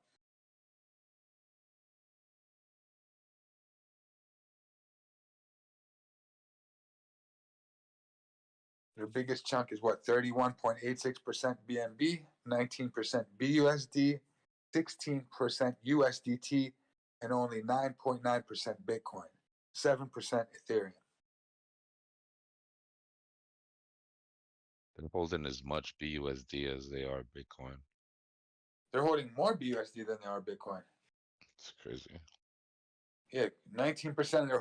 Speaker 1: Their biggest chunk is what? 31.86% BNB, 19% BUSD, 16% USDT, and only 9.9% Bitcoin, 7% Ethereum.
Speaker 5: They're holding as much BUSD as they are Bitcoin.
Speaker 1: They're holding more BUSD than they are Bitcoin.
Speaker 5: It's crazy.
Speaker 1: Yeah, 19% of their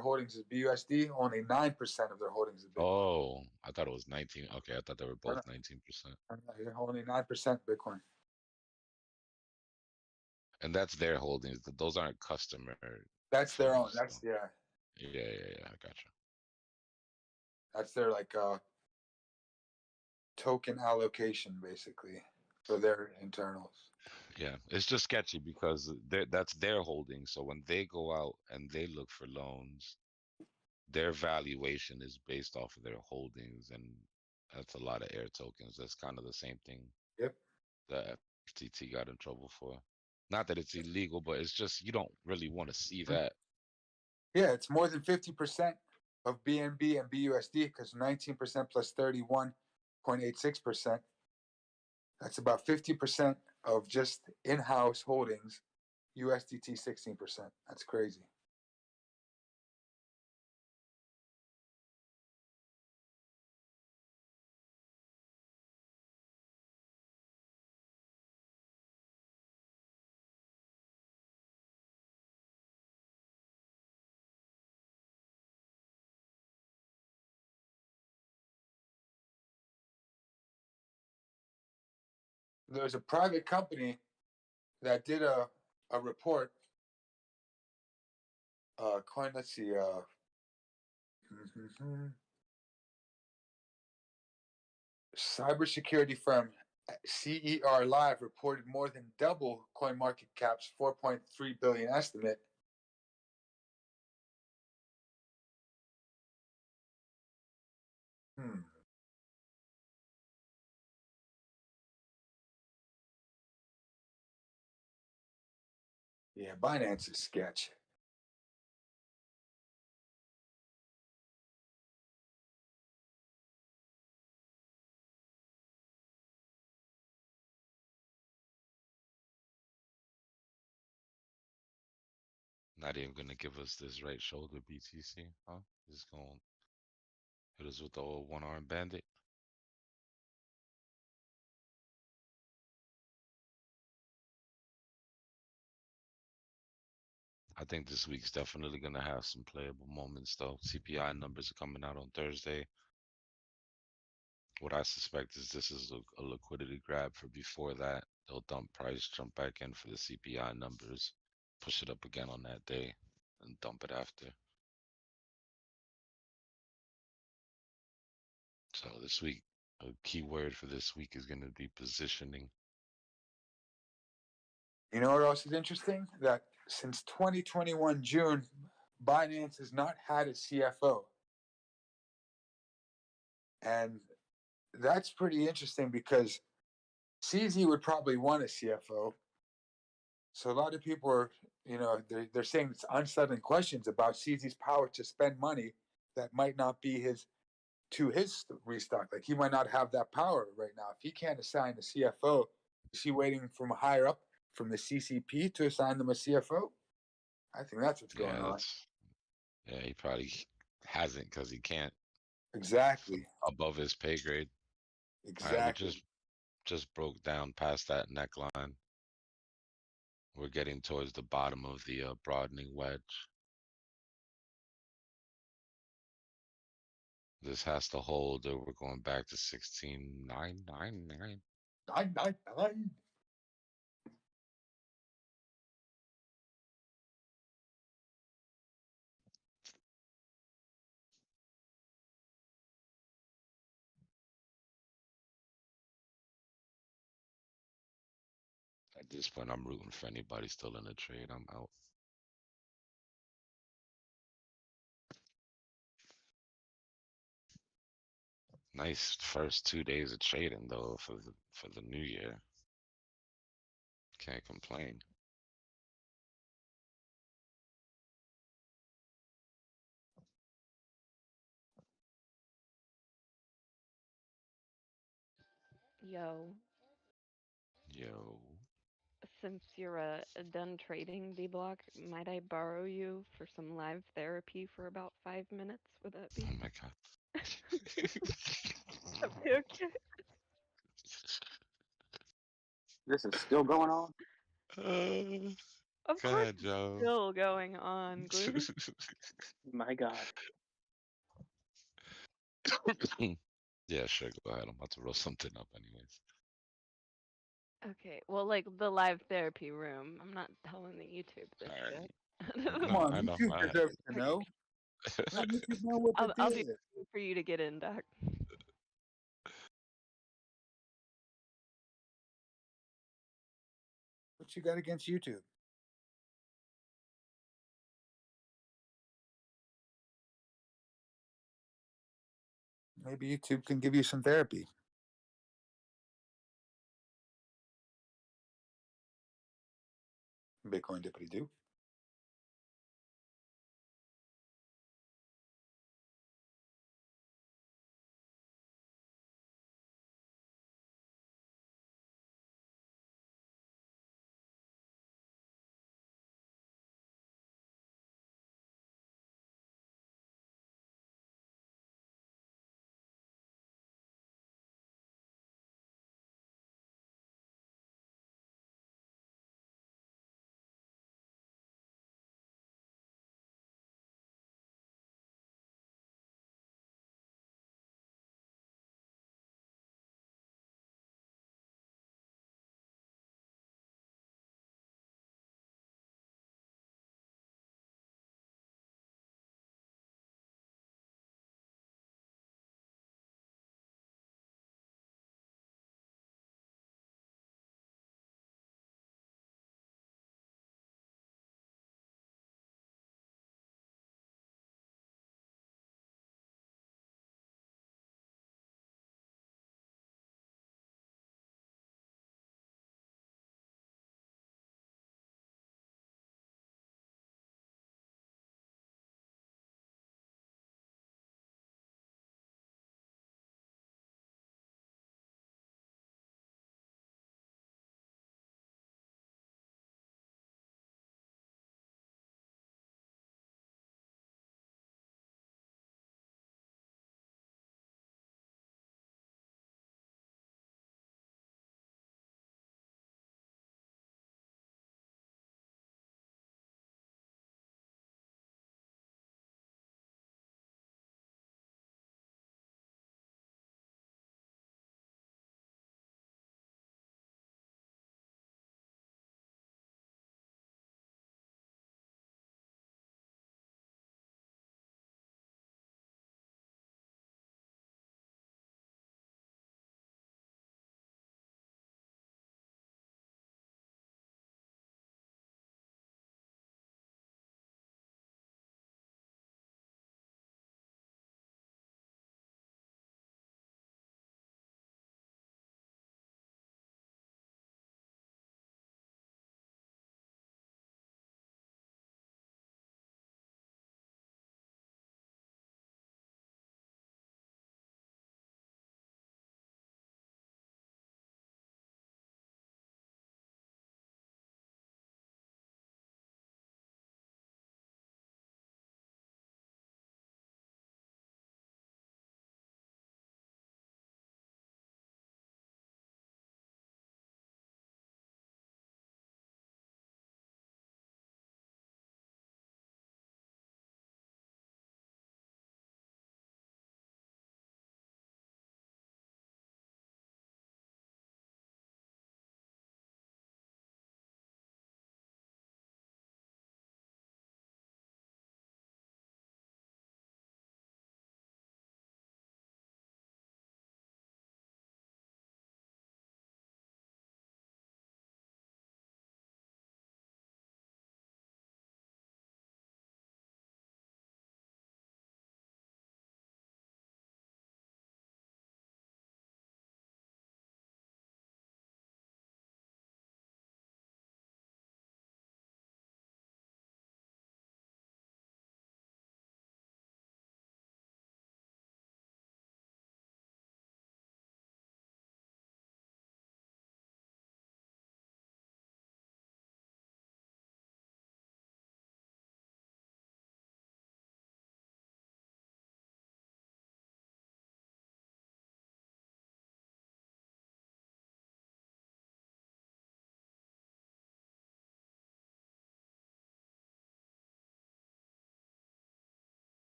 Speaker 1: holdings is BUSD. Only 9% of their holdings is Bitcoin.
Speaker 5: Oh, I thought it was 19. Okay, I thought they were both 19%.
Speaker 1: They're holding 9% Bitcoin.
Speaker 5: And that's their holdings. Those aren't customer.
Speaker 1: That's their own.
Speaker 5: funds,
Speaker 1: That's
Speaker 5: though.
Speaker 1: yeah.
Speaker 5: Yeah. I gotcha.
Speaker 1: That's their like token allocation basically for their internals.
Speaker 5: Yeah, it's just sketchy because that's their holding. So when they go out and they look for loans, their valuation is based off of their holdings, and that's a lot of air tokens. That's kind of the same thing
Speaker 1: Yep.
Speaker 5: that FTT got in trouble for. Not that it's illegal, but it's just you don't really want to see that.
Speaker 1: Yeah, it's more than 50% of BNB and BUSD because 19% plus 31.86%. That's about 50% of just in-house holdings. USDT 16%. That's crazy. There's a private company that did a report. Let's see. Cybersecurity firm CER Live reported more than double CoinMarketCap's 4.3 billion estimate. Yeah, Binance is sketch.
Speaker 5: Not even gonna give us this right shoulder BTC, huh? Just gonna hit us with the old one-arm bandit. I think this week's definitely gonna have some playable moments though. CPI numbers are coming out on Thursday. What I suspect is this is a liquidity grab for before that. They'll dump price, jump back in for the CPI numbers, push it up again on that day, and dump it after. So this week, a key word for this week is going to be positioning.
Speaker 1: You know what else is interesting? That since 2021 June, Binance has not had a CFO. And that's pretty interesting because CZ would probably want a CFO. So a lot of people are, they're saying it's unsettling questions about CZ's power to spend money that might not be his to his restock. Like he might not have that power right now. If he can't assign a CFO, is he waiting from higher up from the CCP to assign them a CFO? I think that's what's going on.
Speaker 5: Yeah, he probably hasn't because he can't
Speaker 1: Exactly.
Speaker 5: above his pay grade. All right, we
Speaker 1: Exactly.
Speaker 5: just broke down past that neckline. We're getting towards the bottom of the broadening wedge. This has to hold, or we're going back to 16,999.
Speaker 1: 999.
Speaker 5: At this point, I'm rooting for anybody still in the trade. I'm out. Nice first 2 days of trading though for the new year. Can't complain.
Speaker 8: Yo,
Speaker 5: Yo.
Speaker 8: since you're done trading, D Block, might I borrow you for some live therapy for about 5 minutes? Would that
Speaker 5: Oh
Speaker 8: be
Speaker 5: my god.
Speaker 8: okay?
Speaker 9: This is still going on?
Speaker 8: Of
Speaker 5: Go
Speaker 8: course,
Speaker 5: ahead,
Speaker 8: it's
Speaker 5: Joe.
Speaker 8: still going on, Glue.
Speaker 9: My God.
Speaker 5: Yeah, sure. Go ahead. I'm about to roll something up, anyways.
Speaker 8: Okay, well, like the live therapy room. I'm not telling the YouTube this
Speaker 5: All right.
Speaker 8: shit.
Speaker 1: Come
Speaker 5: No,
Speaker 1: on,
Speaker 5: I know.
Speaker 1: YouTube deserves to know. Let YouTube know what the
Speaker 8: I'll
Speaker 1: deal
Speaker 8: be
Speaker 1: is.
Speaker 8: waiting for you to get in, Doc.
Speaker 1: What you got against YouTube? Maybe YouTube can give you some therapy. Bitcoin dippity do.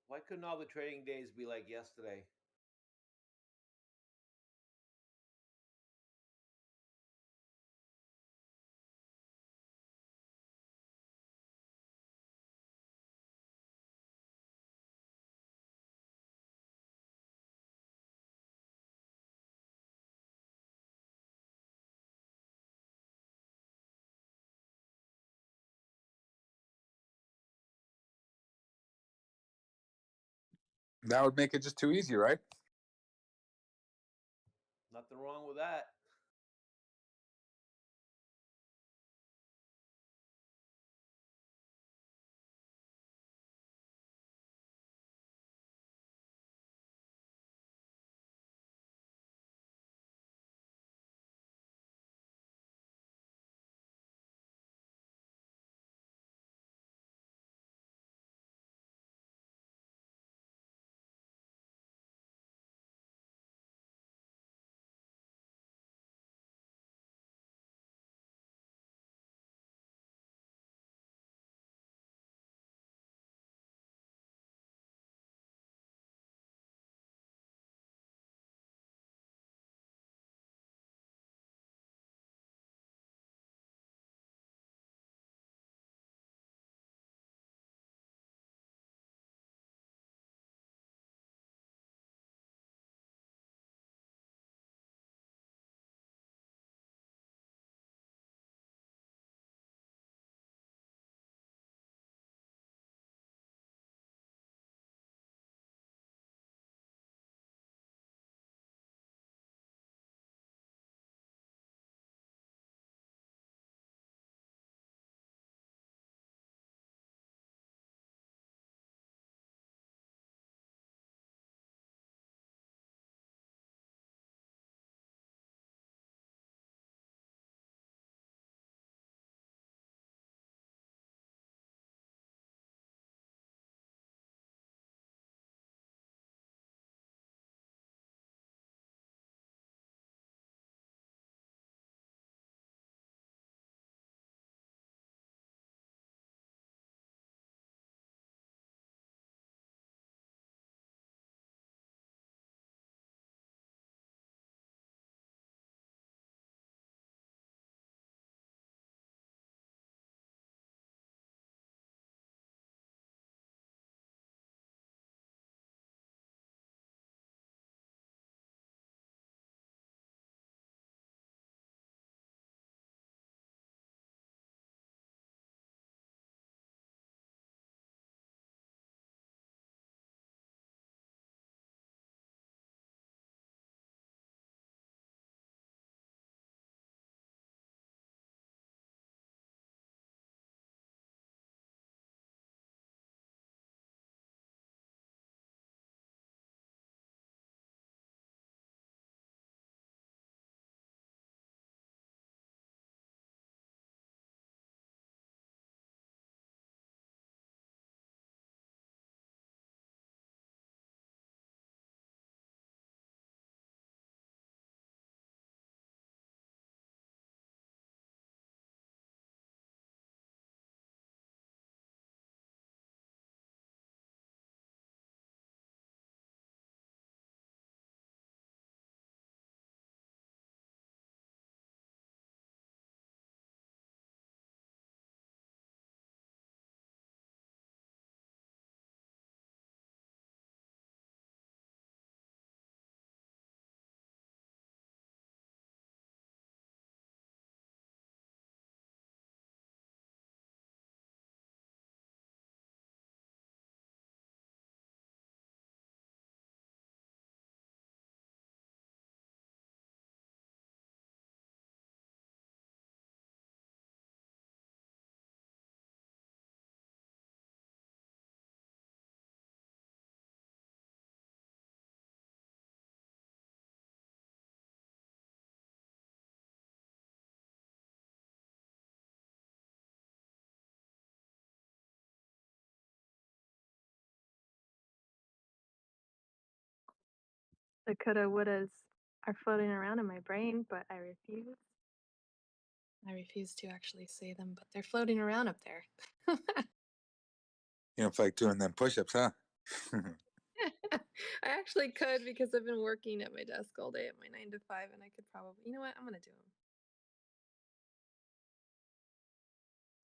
Speaker 7: Why couldn't all the trading days be like yesterday?
Speaker 1: That would make it just too easy, right?
Speaker 7: Nothing wrong with that.
Speaker 10: The coulda, wouldas are floating around in my brain, but I refuse.
Speaker 11: I refuse to actually say them, but they're floating around up there.
Speaker 1: You don't feel like doing them push-ups, huh?
Speaker 10: I actually could because I've been working at my desk all day at my 9 to 5, and I could probably. You know what? I'm gonna do them.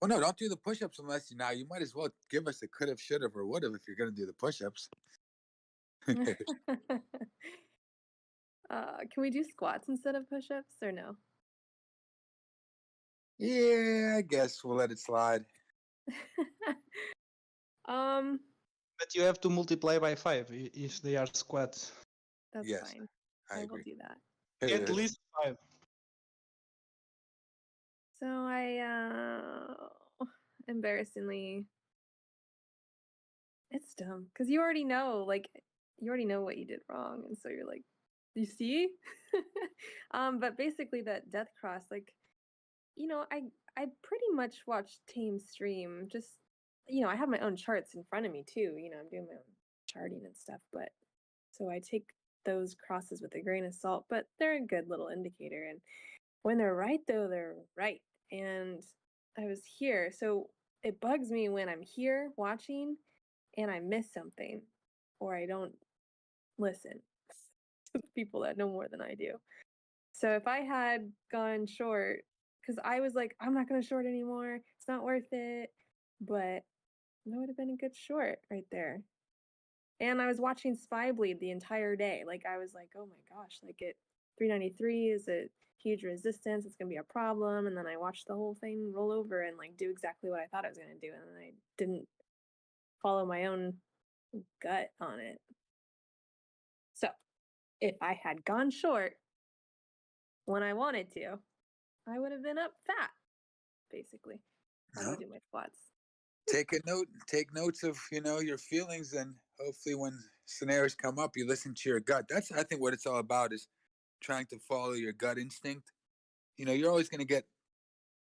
Speaker 1: Well, no, don't do the push-ups unless you now. You might as well give us a could have, should have, or would have if you're gonna do the push-ups.
Speaker 10: Can we do squats instead of push-ups or no?
Speaker 1: Yeah, I guess we'll let it slide.
Speaker 12: But you have to multiply by 5 if they are squats.
Speaker 10: That's
Speaker 1: Yes,
Speaker 10: fine.
Speaker 1: I
Speaker 10: I will
Speaker 1: agree.
Speaker 10: do that.
Speaker 12: At least 5.
Speaker 10: So embarrassingly, it's dumb because you already know, like, you already know what you did wrong, and so you're like, you see? But basically that death cross, like, I pretty much watch Tame stream. Just, I have my own charts in front of me too. I'm doing my own charting and stuff, but so I take those crosses with a grain of salt, but they're a good little indicator. And when they're right, though, they're right. And I was here, so it bugs me when I'm here watching and I miss something or I don't listen to the people that know more than I do. So if I had gone short, because I was like, I'm not going to short anymore, it's not worth it. But that would have been a good short right there. And I was watching Spy Bleed the entire day. Like, I was like, oh my gosh, like, at 393 is a huge resistance. It's going to be a problem. And then I watched the whole thing roll over and, like, do exactly what I thought I was going to do. And then I didn't follow my own gut on it. So if I had gone short when I wanted to, I would have been up fat, basically. I would do my squats.
Speaker 1: Take notes of your feelings, and hopefully when scenarios come up, you listen to your gut. That's, I think, what it's all about, is trying to follow your gut instinct. You're always going to get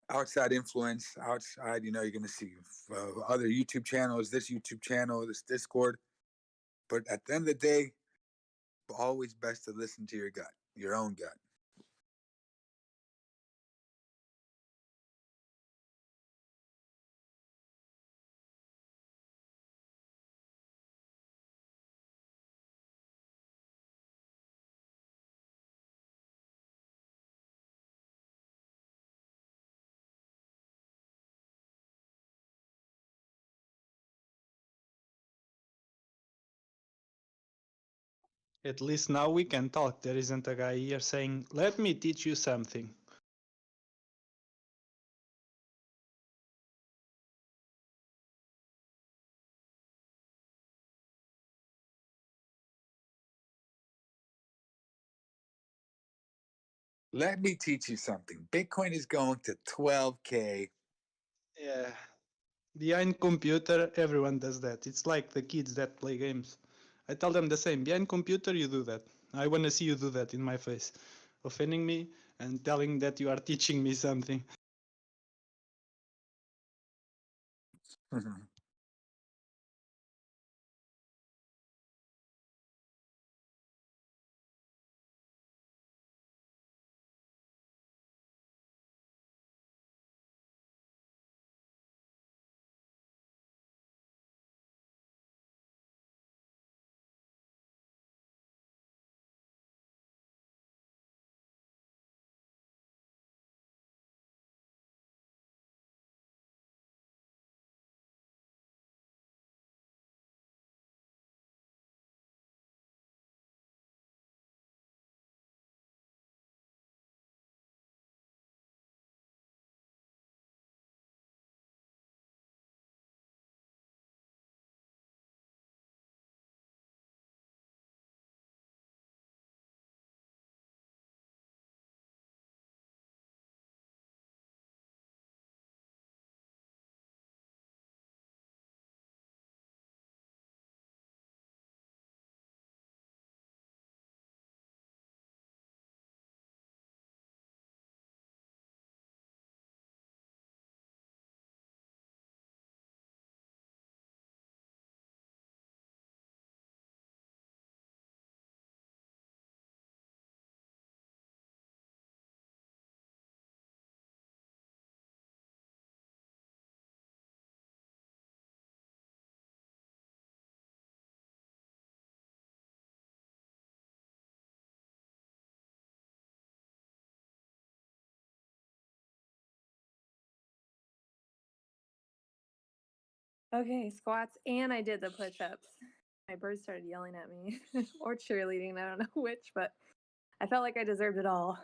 Speaker 1: outside influence. Outside, you're going to see other YouTube channels, this YouTube channel, this Discord. But at the end of the day, always best to listen to your gut, your own gut.
Speaker 12: At least now we can talk. There isn't a guy here saying, let me teach you something.
Speaker 1: Let me teach you something. Bitcoin is going to 12K.
Speaker 12: Yeah. Behind computer, everyone does that. It's like the kids that play games. I tell them the same. Behind computer, you do that. I want to see you do that in my face. Offending me and telling that you are teaching me something.
Speaker 10: Okay, squats, and I did the push-ups. My bird started yelling at me, or cheerleading. I don't know which, but I felt like I deserved it all.